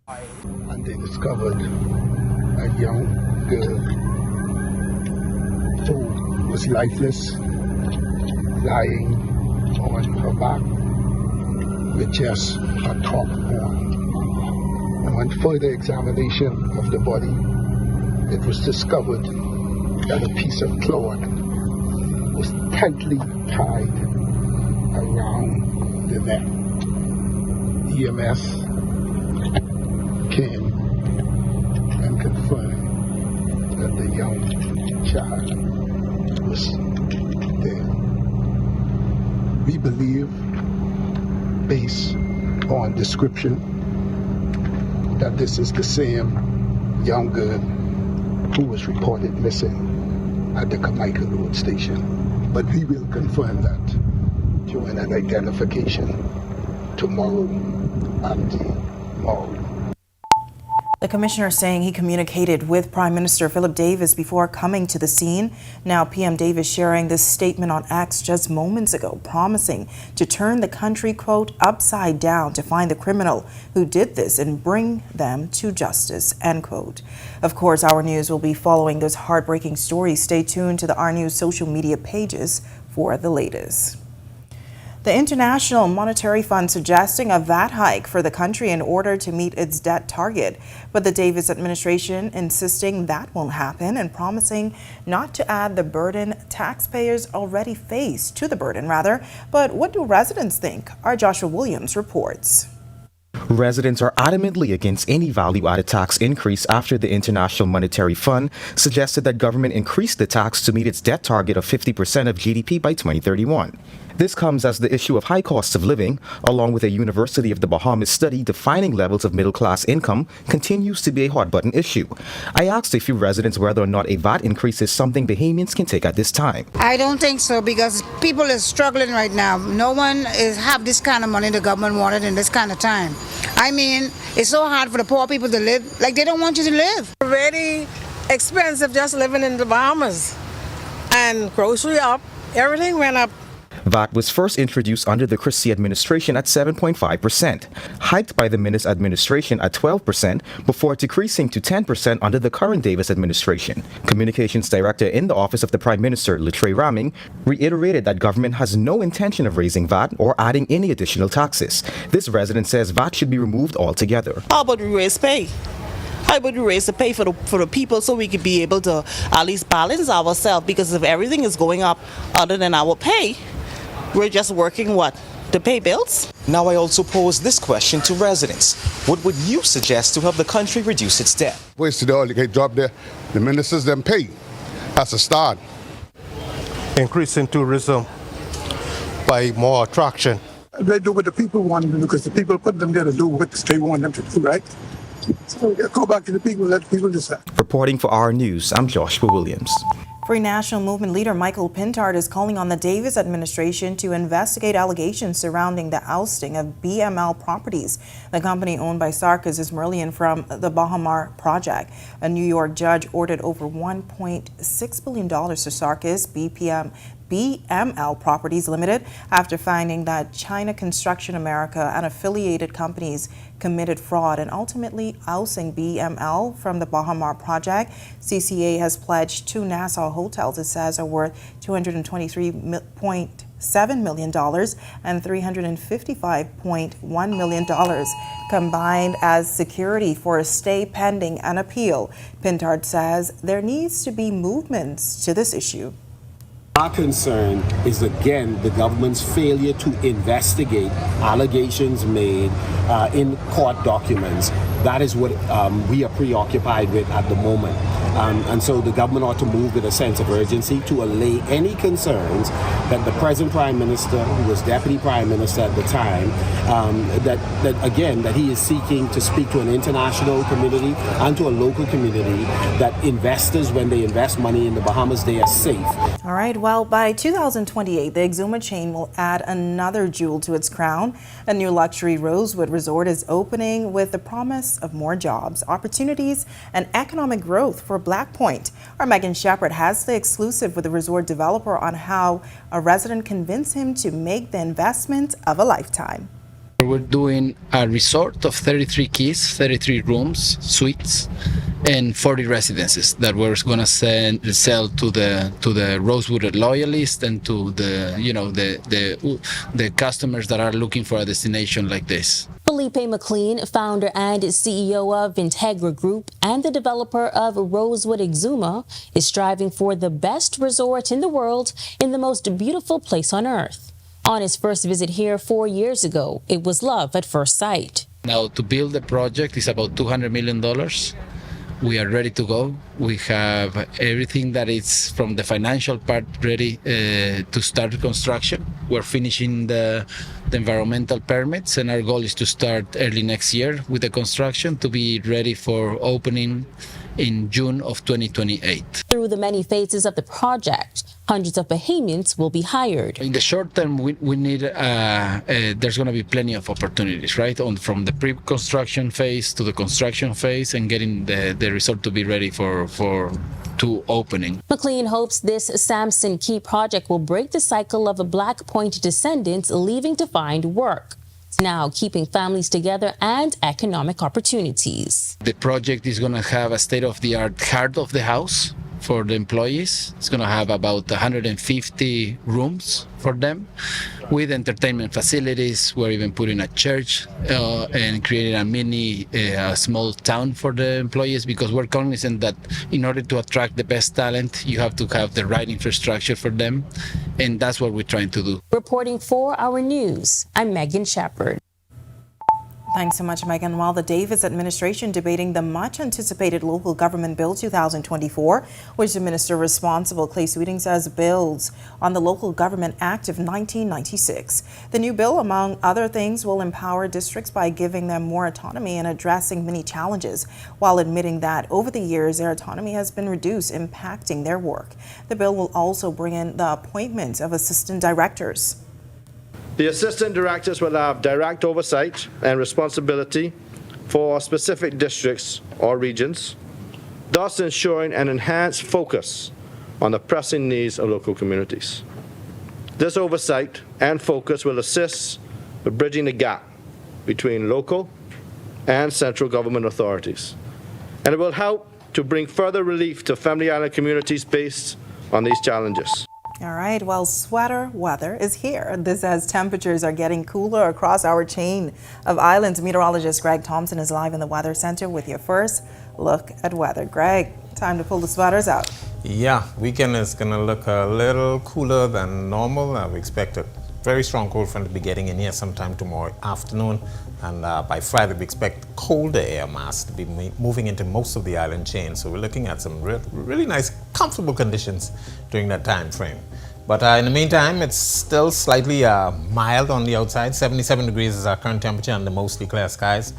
And they discovered a young girl who was lifeless, lying on her back with just a top on. And on further examination of the body, it was discovered that a piece of cloth was tightly tied around the neck. EMS came and confirmed that the young child was dead. We believe, based on description, that this is the same young girl who was reported missing at the Carmichael Road station. But we will confirm that during an identification tomorrow and tomorrow. The commissioner saying he communicated with Prime Minister Philip Davis before coming to the scene. Now, PM Davis sharing this statement on X just moments ago, promising to turn the country, quote, upside down to find the criminal who did this and bring them to justice, end quote. Of course, Our News will be following this heartbreaking story. Stay tuned to the Our News social media pages for the latest. The International Monetary Fund suggesting a VAT hike for the country in order to meet its debt target. But the Davis administration insisting that won't happen and promising not to add the burden taxpayers already face to the burden, rather. But what do residents think? Our Joshua Williams reports. Residents are adamantly against any value-added tax increase after the International Monetary Fund suggested that government increase the tax to meet its debt target of 50% of GDP by 2031. This comes as the issue of high costs of living, along with a University of the Bahamas study defining levels of middle-class income, continues to be a hot-button issue. I asked a few residents whether or not a VAT increase is something Bahamians can take at this time. I don't think so, because people are struggling right now. No one have this kind of money the government wanted in this kind of time. I mean, it's so hard for the poor people to live. Like, they don't want you to live. Very expensive just living in the Bahamas. And grocery up, everything went up. VAT was first introduced under the Christie administration at 7.5%, hiked by the Minnis administration at 12% before decreasing to 10% under the current Davis administration. Communications Director in the Office of the Prime Minister, Leroy, reiterated that government has no intention of raising VAT or adding any additional taxes. This resident says VAT should be removed altogether. How about we raise pay? How about we raise the pay for the people so we could be able to at least balance ourselves? Because if everything is going up other than our pay, we're just working what? To pay bills? Now I also pose this question to residents. What would you suggest to help the country reduce its debt? Wasted all the job there. The ministers them pay. That's a start. Increasing tourism by more attraction. They do what the people want to do, because the people put them there to do what they want them to do, right? So go back to the people, let the people decide. Reporting for Our News, I'm Joshua Williams. Free National Movement leader Michael Pintard is calling on the Davis administration to investigate allegations surrounding the ousting of BML Properties, the company owned by Sarkis Ismailian, from the Bahamar project. A New York judge ordered over $1.6 billion to Sarkis, BML Properties Limited after finding that China Construction America and affiliated companies committed fraud and ultimately ousting BML from the Bahamar project. CCA has pledged 2 Nassau hotels it says are worth $223.7 million and $355.1 million combined as security for a stay pending an appeal. Pintard says there needs to be movements to this issue. Our concern is, again, the government's failure to investigate allegations made in court documents. That is what we are preoccupied with at the moment. And so the government ought to move with a sense of urgency to allay any concerns that the present Prime Minister, who was Deputy Prime Minister at the time, that he is seeking to speak to an international community and to a local community that investors, when they invest money in the Bahamas, they are safe. All right, well, by 2028, the Exuma chain will add another jewel to its crown. A new luxury Rosewood resort is opening with the promise of more jobs, opportunities, and economic growth for Black Point. Our Megan Shepherd has the exclusive with the resort developer on how a resident convinced him to make the investment of a lifetime. We're doing a resort of 33 keys, 33 rooms, suites, and 40 residences that we're going to sell to the Rosewood loyalists and to the customers that are looking for a destination like this. Felipe McLean, founder and CEO of Integra Group and the developer of Rosewood Exuma, is striving for the best resort in the world in the most beautiful place on earth. On his first visit here 4 years ago, it was love at first sight. Now, to build the project is about $200 million. We are ready to go. We have everything that is from the financial part ready to start construction. We're finishing the environmental permits, and our goal is to start early next year with the construction to be ready for opening in June of 2028. Through the many phases of the project, hundreds of Bahamians will be hired. In the short term, we need, there's going to be plenty of opportunities, right? From the pre-construction phase to the construction phase and getting the resort to be ready to opening. McLean hopes this Samson Key project will break the cycle of Black Point descendants leaving to find work. It's now keeping families together and economic opportunities. The project is going to have a state-of-the-art heart of the house for the employees. It's going to have about 150 rooms for them with entertainment facilities. We're even putting a church and creating a mini small town for the employees, because we're cognizant that in order to attract the best talent, you have to have the right infrastructure for them. And that's what we're trying to do. Reporting for Our News, I'm Megan Shepherd. Thanks so much, Megan. While the Davis administration debating the much-anticipated Local Government Bill 2024, which the minister responsible, Clay Sweeting, says builds on the Local Government Act of 1996. The new bill, among other things, will empower districts by giving them more autonomy and addressing many challenges, while admitting that over the years their autonomy has been reduced, impacting their work. The bill will also bring in the appointment of assistant directors. The assistant directors will have direct oversight and responsibility for specific districts or regions, thus ensuring an enhanced focus on the pressing needs of local communities. This oversight and focus will assist with bridging the gap between local and central government authorities, and it will help to bring further relief to Family Island communities based on these challenges. All right, well, sweater weather is here. This as temperatures are getting cooler across our chain of islands. Meteorologist Greg Thompson is live in the Weather Center with your first look at weather. Greg, time to pull the sweaters out. Yeah, weekend is going to look a little cooler than normal. We expect a very strong cold front to be getting in here sometime tomorrow afternoon. And by Friday, we expect colder air mass to be moving into most of the island chain. So we're looking at some really nice, comfortable conditions during that time frame. But in the meantime, it's still slightly mild on the outside. 77 degrees is our current temperature under mostly clear skies.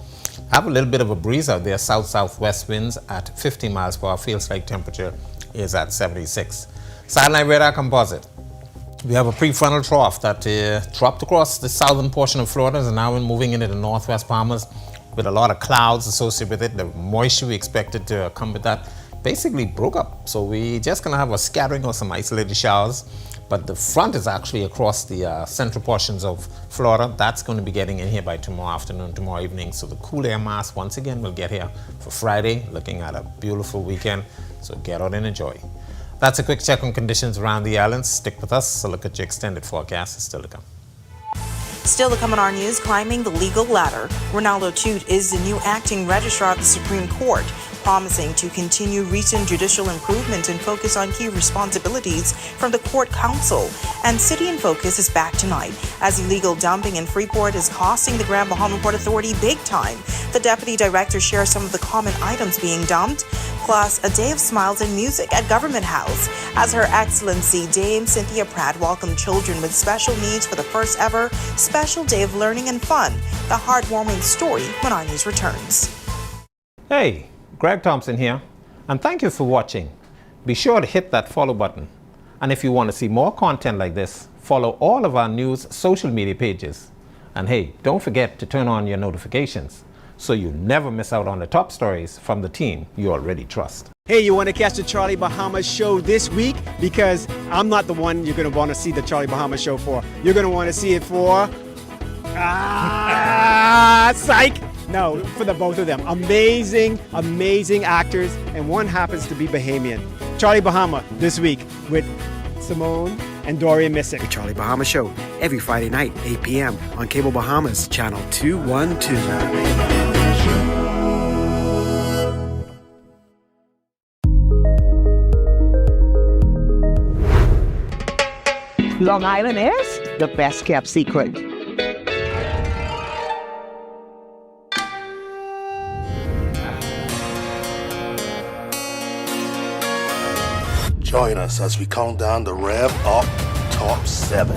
Have a little bit of a breeze out there. South-southwest winds at 50 miles per hour. Feels like temperature is at 76. Satellite radar composite. We have a prefrontal trough that dropped across the southern portion of Florida and now moving into the northwest Bahamas with a lot of clouds associated with it. The moisture we expected to come with that basically broke up. So we're just going to have a scattering of some isolated showers. but the front is actually across the central portions of Florida. That's going to be getting in here by tomorrow afternoon, tomorrow evening. So the cool air mass, once again, will get here for Friday, looking at a beautiful weekend. So get out and enjoy. That's a quick check on conditions around the islands. Stick with us. A look at your extended forecast is still to come. Still to come on our news, climbing the legal ladder. Ronaldo Toot is the new acting registrar of the Supreme Court, promising to continue recent judicial improvement and focus on key responsibilities from the court council. And City in Focus is back tonight, as illegal dumping in Freeport is costing the Grand Bahama Port Authority big time. The deputy director shares some of the common items being dumped, plus a day of smiles and music at Government House, as Her Excellency Dame Cynthia Pratt welcomed children with special needs for the first ever special day of learning and fun. The heartwarming story when our news returns. Hey, Greg Thompson here, and thank you for watching. Be sure to hit that follow button. And if you want to see more content like this, follow all of our news social media pages. And hey, don't forget to turn on your notifications so you never miss out on the top stories from the team you already trust. Hey, you want to catch the Charlie Bahamar show this week? Because I'm not the one you're going to want to see the Charlie Bahamar show for. You're going to want to see it for... psych! No, for the both of them. Amazing, amazing actors, and one happens to be Bahamian. Charlie Bahamar this week with Simone and Dorian Missick. The Charlie Bahamar show every Friday night, 8 p.m. on Cable Bahamas, channel 212. Long Island is the best kept secret. Join us as we count down the Rev Up Top 7.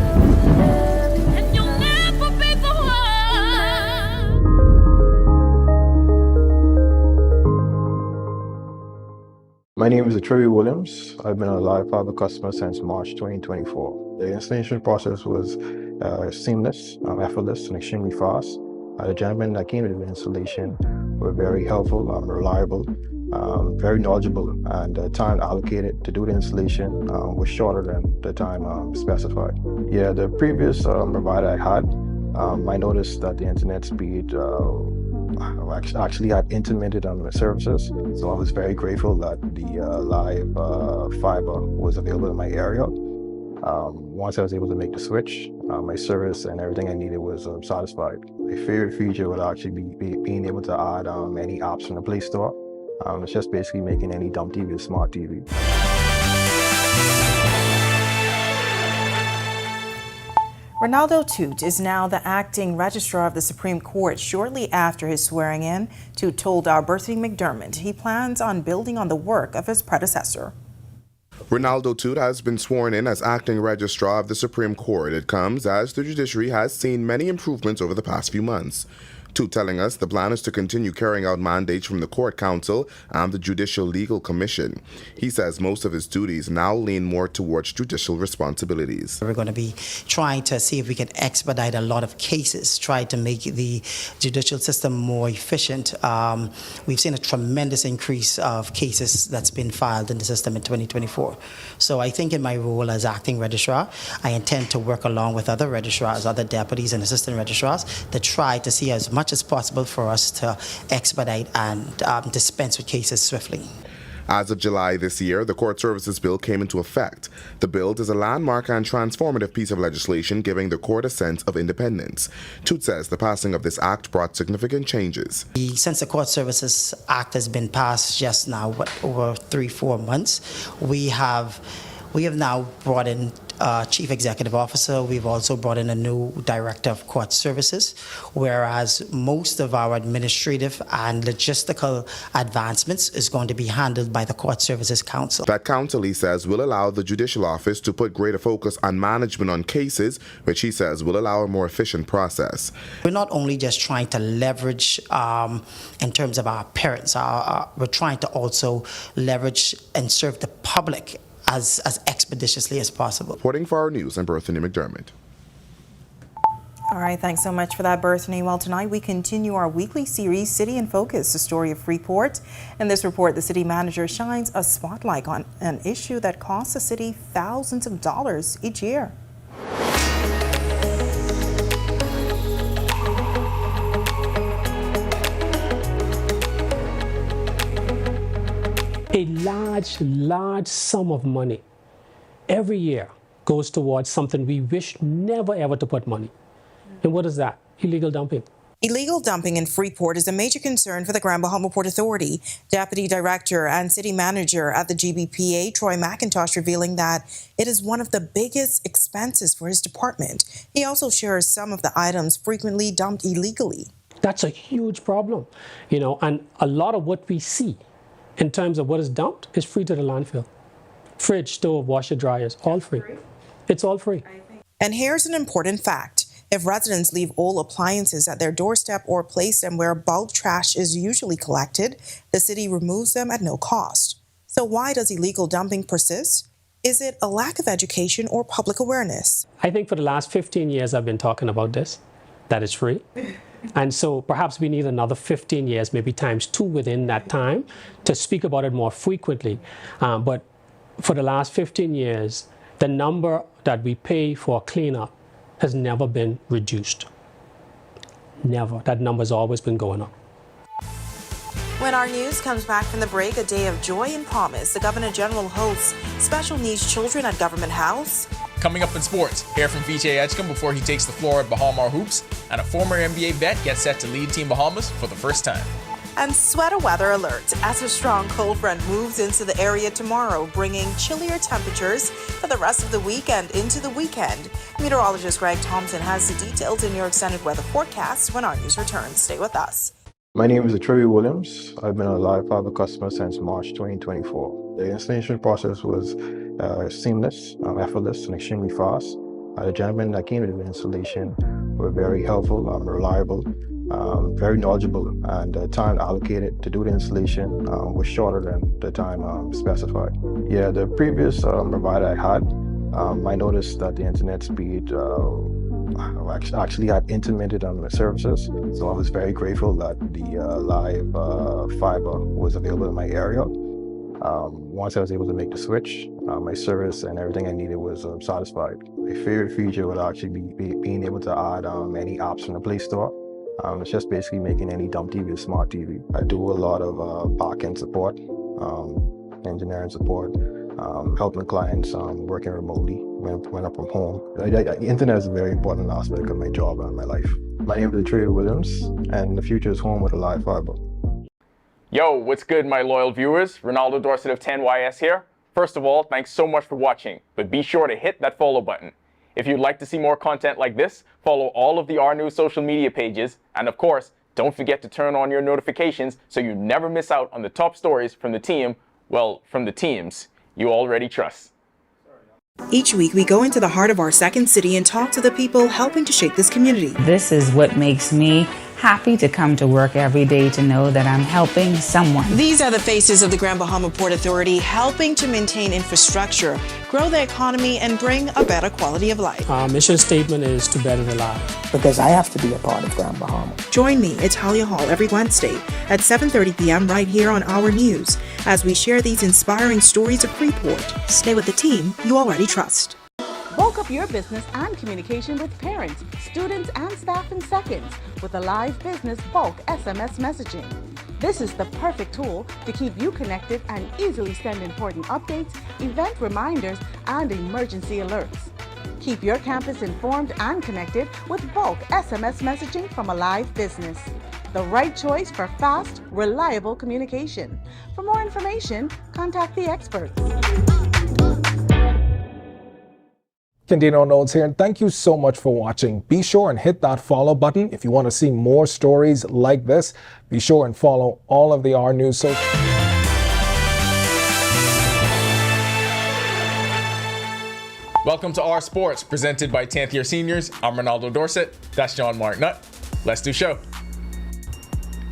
My name is Trevi Williams. I've been a Live Fiber customer since March 2024. The installation process was seamless, effortless, and extremely fast. The gentlemen that came to the installation were very helpful, reliable, very knowledgeable, and the time allocated to do the installation was shorter than the time specified. Yeah, the previous provider I had, I noticed that the internet speed actually had intermittent on the services, so I was very grateful that the live fiber was available in my area. Once I was able to make the switch, my service and everything I needed was satisfied. My favorite feature would actually be being able to add any apps from the Play Store. It's just basically making any dumb TV a smart TV. Ronaldo Toot is now the acting registrar of the Supreme Court. Shortly after his swearing in, Toot told our Berthany McDermott he plans on building on the work of his predecessor. Ronaldo Toot has been sworn in as acting registrar of the Supreme Court. It comes as the judiciary has seen many improvements over the past few months. Toot telling us the plan is to continue carrying out mandates from the Court Council and the Judicial Legal Commission. He says most of his duties now lean more towards judicial responsibilities. We're going to be trying to see if we can expedite a lot of cases, try to make the judicial system more efficient. We've seen a tremendous increase of cases that's been filed in the system in 2024. So I think in my role as acting registrar, I intend to work along with other registrars, other deputies and assistant registrars to try to see as much as possible for us to expedite and dispense with cases swiftly. As of July this year, the Court Services Bill came into effect. The bill is a landmark and transformative piece of legislation giving the court a sense of independence. Toot says the passing of this act brought significant changes. Since the Court Services Act has been passed just now, over 3-4 months, we have now brought in Chief Executive Officer. We've also brought in a new Director of Court Services, whereas most of our administrative and logistical advancements is going to be handled by the Court Services Council. That council, he says, will allow the Judicial Office to put greater focus on management on cases, which he says will allow a more efficient process. We're not only just trying to leverage in terms of our appearance, we're trying to also leverage and serve the public as expeditiously as possible. Reporting for Our News, I'm Berthany McDermott. All right, thanks so much for that, Berthany. Well, tonight we continue our weekly series, City in Focus, the story of Freeport. In this report, the city manager shines a spotlight on an issue that costs the city thousands of dollars each year. A large sum of money every year goes towards something we wish never ever to put money. And what is that? Illegal dumping. Illegal dumping in Freeport is a major concern for the Grand Bahama Port Authority. Deputy Director and City Manager at the GBPA, Troy McIntosh, revealing that it is one of the biggest expenses for his department. He also shares some of the items frequently dumped illegally. That's a huge problem, and a lot of what we see in terms of what is dumped is free to the landfill. Fridge, stove, washer, dryers, all free. It's all free. And here's an important fact. If residents leave old appliances at their doorstep or place them where bulk trash is usually collected, the city removes them at no cost. So why does illegal dumping persist? Is it a lack of education or public awareness? I think for the last 15 years I've been talking about this, that it's free. And so perhaps we need another 15 years, maybe times 2 within that time, to speak about it more frequently. But for the last 15 years, the number that we pay for cleanup has never been reduced. Never. That number's always been going up. When our news comes back from the break, a day of joy and promise. The Governor General hosts special needs children at Government House. Coming up in sports, hear from Vijay Edgecombe before he takes the floor at Bahamar Hoops, and a former NBA vet gets set to lead Team Bahamas for the first time. And sweater weather alert as a strong cold front moves into the area tomorrow, bringing chillier temperatures for the rest of the week and into the weekend. Meteorologist Greg Thompson has the details in your extended weather forecast when our news returns. Stay with us. My name is Leroy Williams. I've been a live fiber customer since March 2024. The installation process was seamless, effortless, and extremely fast. The gentlemen that came to the installation were very helpful, reliable, very knowledgeable, and the time allocated to do the installation was shorter than the time specified. Yeah, the previous provider I had, I noticed that the internet speed actually had intermittent on the services, so I was very grateful that the live fiber was available in my area. Once I was able to make the switch, my service and everything I needed was satisfied. My favorite feature would actually be being able to add any apps from the Play Store. It's just basically making any dumb TV a smart TV. I do a lot of back-end support, engineering support, helping clients working remotely when I'm from home. The internet is a very important aspect of my job and my life. My name is Leroy Williams, and the future is home with a live fiber. Yo, what's good, my loyal viewers? Ronaldo Dorset of 10YS here. First of all, thanks so much for watching, but be sure to hit that follow button. If you'd like to see more content like this, follow all of the Our News social media pages, and of course, don't forget to turn on your notifications so you never miss out on the top stories from the team, well, from the teams you already trust. Each week, we go into the heart of our second city and talk to the people helping to shape this community. This is what makes me happy to come to work every day, to know that I'm helping someone. These are the faces of the Grand Bahama Port Authority, helping to maintain infrastructure, grow the economy, and bring a better quality of life. Our mission statement is to better the life. Because I have to be a part of Grand Bahama. Join me at Talia Hall every Wednesday at 7:30 p.m. right here on Our News as we share these inspiring stories of Freeport. Stay with the team you already trust. Bulk up your business and communication with parents, students, and staff in seconds with a live business bulk SMS messaging. This is the perfect tool to keep you connected and easily send important updates, event reminders, and emergency alerts. Keep your campus informed and connected with bulk SMS messaging from a live business. The right choice for fast, reliable communication. For more information, contact the experts. Candino Notes here, and thank you so much for watching. Be sure and hit that follow button if you want to see more stories like this. Be sure and follow all of the Our News social. Welcome to Our Sports, presented by 10th Year Seniors. I'm Ronaldo Dorset. That's John Mark Nutt. Let's do show.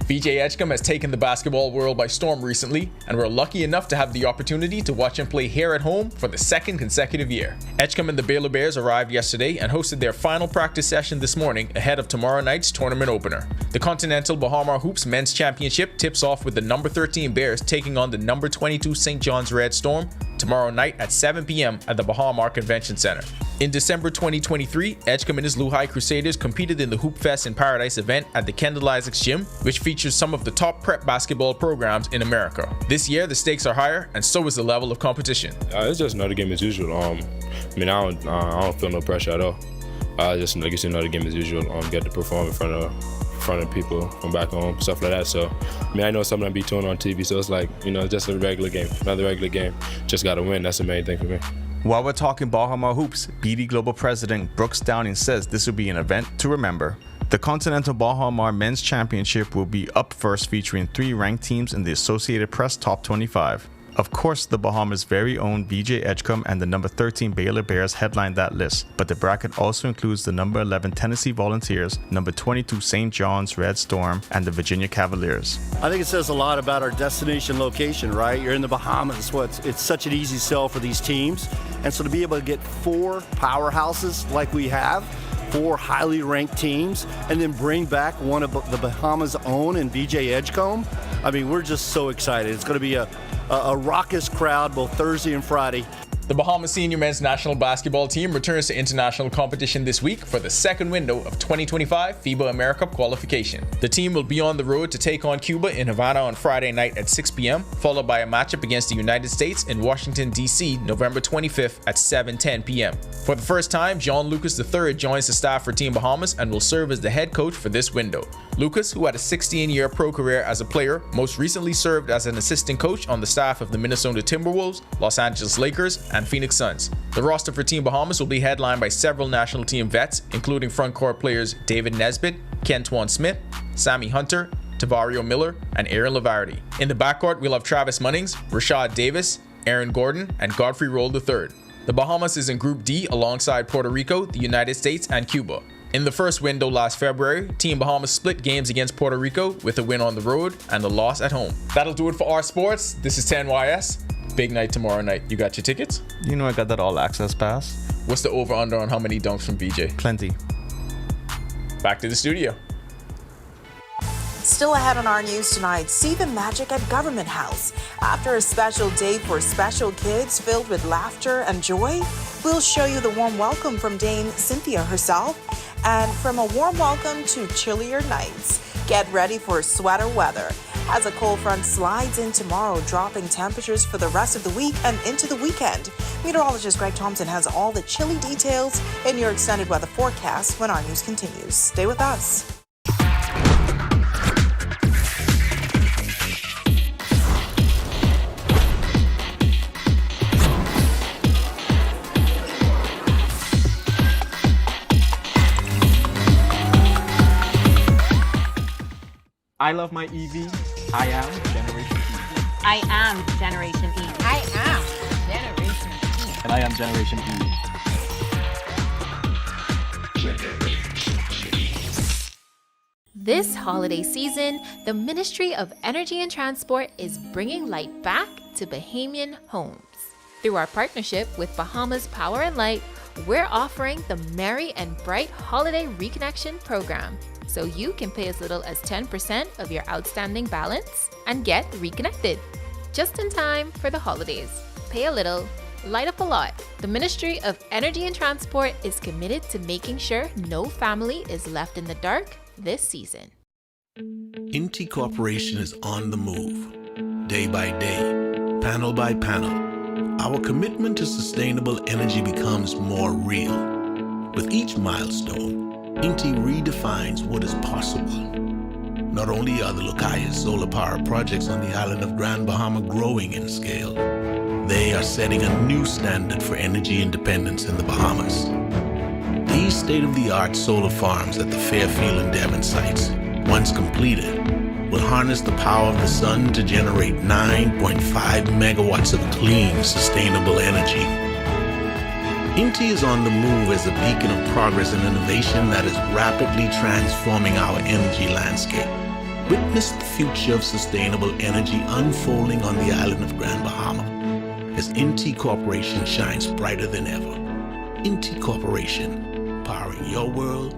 BJ Edgecombe has taken the basketball world by storm recently, and we're lucky enough to have the opportunity to watch him play here at home for the second consecutive year. Edgecombe and the Baylor Bears arrived yesterday and hosted their final practice session this morning ahead of tomorrow night's tournament opener. The Continental Bahamar Hoops Men's Championship tips off with the number 13 Bears taking on the number 22 St. John's Red Storm tomorrow night at 7 p.m. at the Bahamar Convention Center. In December 2023, Edgecombe and his Lehigh Crusaders competed in the Hoop Fest in Paradise event at the Kendall Isaacs Gym, which features some of the top prep basketball programs in America. This year, the stakes are higher, and so is the level of competition. It's just another game as usual. I don't feel no pressure at all. Just like it's another game as usual. Get to perform in front of people from back home, stuff like that. So, I know something I'll be tuned on TV, so it's like, it's just a regular game, another regular game. Just got to win. That's the main thing for me. While we're talking Bahamar hoops, BD Global President Brooks Downing says this will be an event to remember. The Continental Bahamar Men's Championship will be up first, featuring 3 ranked teams in the Associated Press Top 25. Of course, the Bahamas' very own BJ Edgecombe and the number 13 Baylor Bears headline that list, but the bracket also includes the number 11 Tennessee Volunteers, number 22 St. John's Red Storm, and the Virginia Cavaliers. I think it says a lot about our destination location, right? You're in the Bahamas. It's such an easy sell for these teams. And so to be able to get 4 powerhouses like we have, 4 highly ranked teams, and then bring back one of the Bahamas' own in BJ Edgecombe, we're just so excited. It's going to be a raucous crowd both Thursday and Friday. The Bahamas senior men's national basketball team returns to international competition this week for the second window of 2025 FIBA America qualification. The team will be on the road to take on Cuba in Havana on Friday night at 6 p.m., followed by a matchup against the United States in Washington, D.C. November 25th at 7:10 p.m. For the first time, John Lucas III joins the staff for Team Bahamas and will serve as the head coach for this window. Lucas, who had a 16-year pro career as a player, most recently served as an assistant coach on the staff of the Minnesota Timberwolves, Los Angeles Lakers, and Phoenix Suns. The roster for Team Bahamas will be headlined by several national team vets, including frontcourt players David Nesbitt, Kentwan Smith, Sammy Hunter, Tavario Miller, and Aaron Lavardi. In the backcourt, we'll have Travis Munnings, Rashad Davis, Aaron Gordon, and Godfrey Roll III. The Bahamas is in Group D alongside Puerto Rico, the United States, and Cuba. In the first window last February, Team Bahamas split games against Puerto Rico with a win on the road and a loss at home. That'll do it for our sports. This is 10YS. Big night tomorrow night. You got your tickets? You know I got that all access pass. What's the over-under on how many dunks from BJ? Plenty. Back to the studio. Still ahead on our news tonight, see the magic at Government House. After a special day for special kids filled with laughter and joy, we'll show you the warm welcome from Dame Cynthia herself. And from a warm welcome to chillier nights, get ready for sweater weather as a cold front slides in tomorrow, dropping temperatures for the rest of the week and into the weekend. Meteorologist Greg Thompson has all the chilly details in your extended weather forecast when our news continues. Stay with us. I love my EV. I am Generation E. I am Generation E. I am Generation E. And I am Generation E. This holiday season, the Ministry of Energy and Transport is bringing light back to Bahamian homes. Through our partnership with Bahamas Power and Light, we're offering the Merry and Bright Holiday Reconnection Program, so you can pay as little as 10% of your outstanding balance and get reconnected. Just in time for the holidays. Pay a little, light up a lot. The Ministry of Energy and Transport is committed to making sure no family is left in the dark this season. Inti Corporation is on the move, day by day, panel by panel. Our commitment to sustainable energy becomes more real. With each milestone, Inti redefines what is possible. Not only are the Lucayas solar power projects on the island of Grand Bahama growing in scale, they are setting a new standard for energy independence in the Bahamas. These state-of-the-art solar farms at the Fairfield and Devon sites, once completed, will harness the power of the sun to generate 9.5 megawatts of clean, sustainable energy. Inti is on the move as a beacon of progress and innovation that is rapidly transforming our energy landscape. Witness the future of sustainable energy unfolding on the island of Grand Bahama as NT Corporation shines brighter than ever. NT Corporation, powering your world,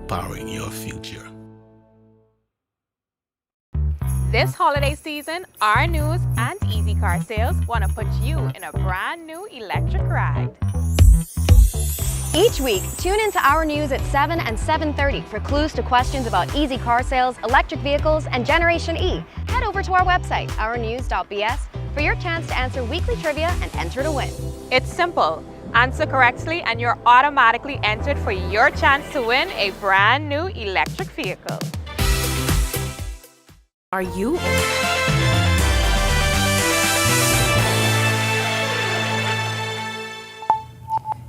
powering your future. This holiday season, our News and Easy Car Sales want to put you in a brand new electric ride. Each week, tune into Our News at 7 and 7:30 for clues to questions about easy car sales, electric vehicles, and Generation E. Head over to our website, ournews.bs, for your chance to answer weekly trivia and enter to win. It's simple. Answer correctly and you're automatically entered for your chance to win a brand new electric vehicle. Are you?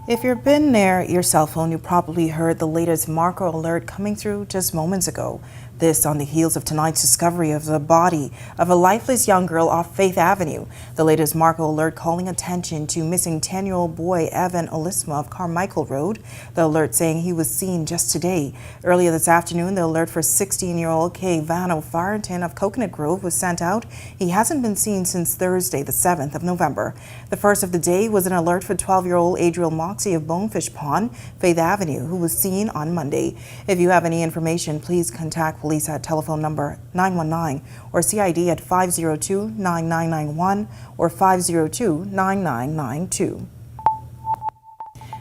If you've been near your cell phone, you probably heard the latest Marco alert coming through just moments ago. This on the heels of tonight's discovery of the body of a lifeless young girl off Faith Avenue. The latest Marco alert calling attention to missing 10-year-old boy Evan Olisma of Carmichael Road. The alert saying he was seen just today. Earlier this afternoon, the alert for 16-year-old Kay Vano Farrington of Coconut Grove was sent out. He hasn't been seen since Thursday, the 7th of November. The first of the day was an alert for 12-year-old Adriel Moxie of Bonefish Pond, Faith Avenue, who was seen on Monday. If you have any information, please contact police at telephone number 919 or CID at 502-9991 or 502-9992.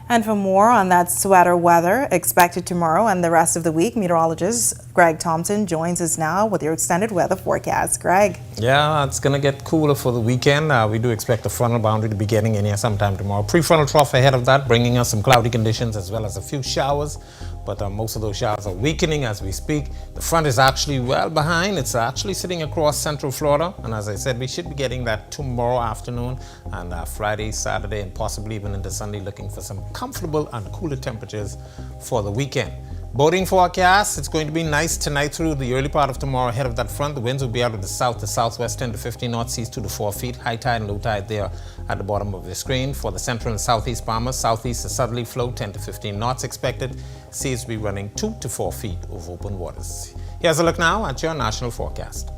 And for more on that sweater weather expected tomorrow and the rest of the week, meteorologist Greg Thompson joins us now with your extended weather forecast. Greg. Yeah, it's going to get cooler for the weekend. We do expect the frontal boundary to be getting in here sometime tomorrow. Prefrontal trough ahead of that, bringing us some cloudy conditions as well as a few showers. But most of those showers are weakening as we speak. The front is actually well behind. It's actually sitting across central Florida. And as I said, we should be getting that tomorrow afternoon and Friday, Saturday, and possibly even into Sunday, looking for some comfortable and cooler temperatures for the weekend. Boating forecast, it's going to be nice tonight through the early part of tomorrow ahead of that front. The winds will be out of the south to southwest 10 to 15 knots, seas 2 to 4 feet. High tide and low tide there at the bottom of the screen. For the central and southeast Bahamas, southeast to southerly flow 10 to 15 knots expected. Seas will be running 2 to 4 feet over open waters. Here's a look now at your national forecast.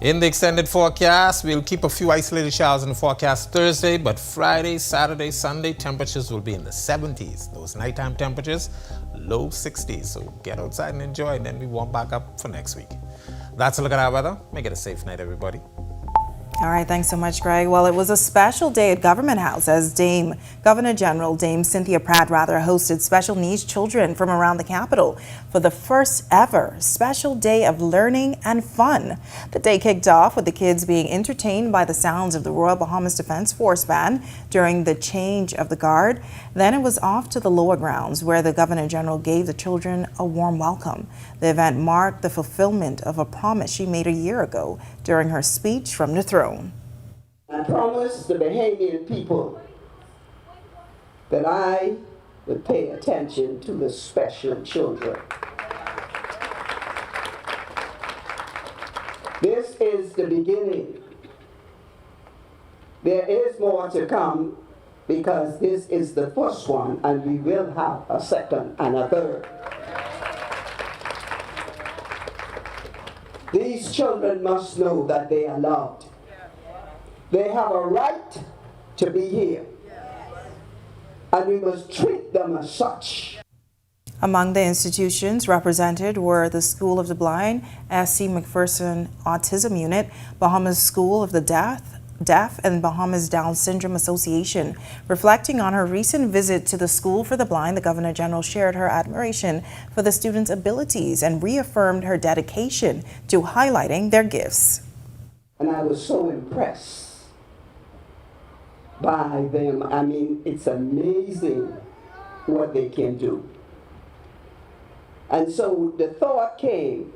In the extended forecast, we'll keep a few isolated showers in the forecast Thursday, but Friday, Saturday, Sunday, temperatures will be in the 70s. Those nighttime temperatures, low 60s. So get outside and enjoy, and then we warm back up for next week. That's a look at our weather. Make it a safe night, everybody. All right, thanks so much, Greg. Well, it was a special day at Government House as Governor General Dame Cynthia Pratt hosted special needs children from around the capital for the first ever special day of learning and fun. The day kicked off with the kids being entertained by the sounds of the Royal Bahamas Defense Force Band during the change of the guard. Then it was off to the lower grounds where the Governor General gave the children a warm welcome. The event marked the fulfillment of a promise she made a year ago during her speech from the throne. I promised the Bahamian people that I would pay attention to the special children. This is the beginning. There is more to come because this is the first one and we will have a second and a third. These children must know that they are loved. They have a right to be here, and we must treat them as such. Among the institutions represented were the School of the Blind, S.C. McPherson Autism Unit, Bahamas School of the Deaf, and Bahamas Down Syndrome Association. Reflecting on her recent visit to the School for the Blind, the Governor General shared her admiration for the students' abilities and reaffirmed her dedication to highlighting their gifts. And I was so impressed by them. I mean, it's amazing what they can do. And so the thought came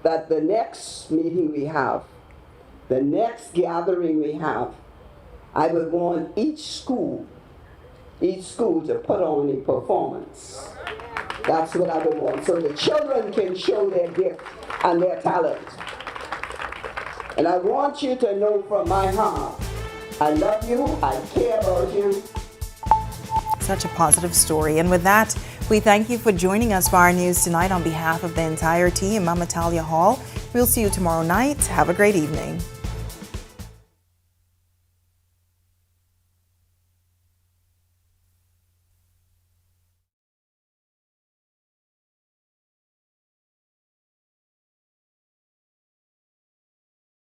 that the next meeting we have, the next gathering we have, I would want each school to put on a performance. That's what I would want, so the children can show their gift and their talent. And I want you to know from my heart, I love you, I care about you. Such a positive story. And with that, we thank you for joining us for our news tonight. On behalf of the entire team, I'm Natalia Hall. We'll see you tomorrow night. Have a great evening.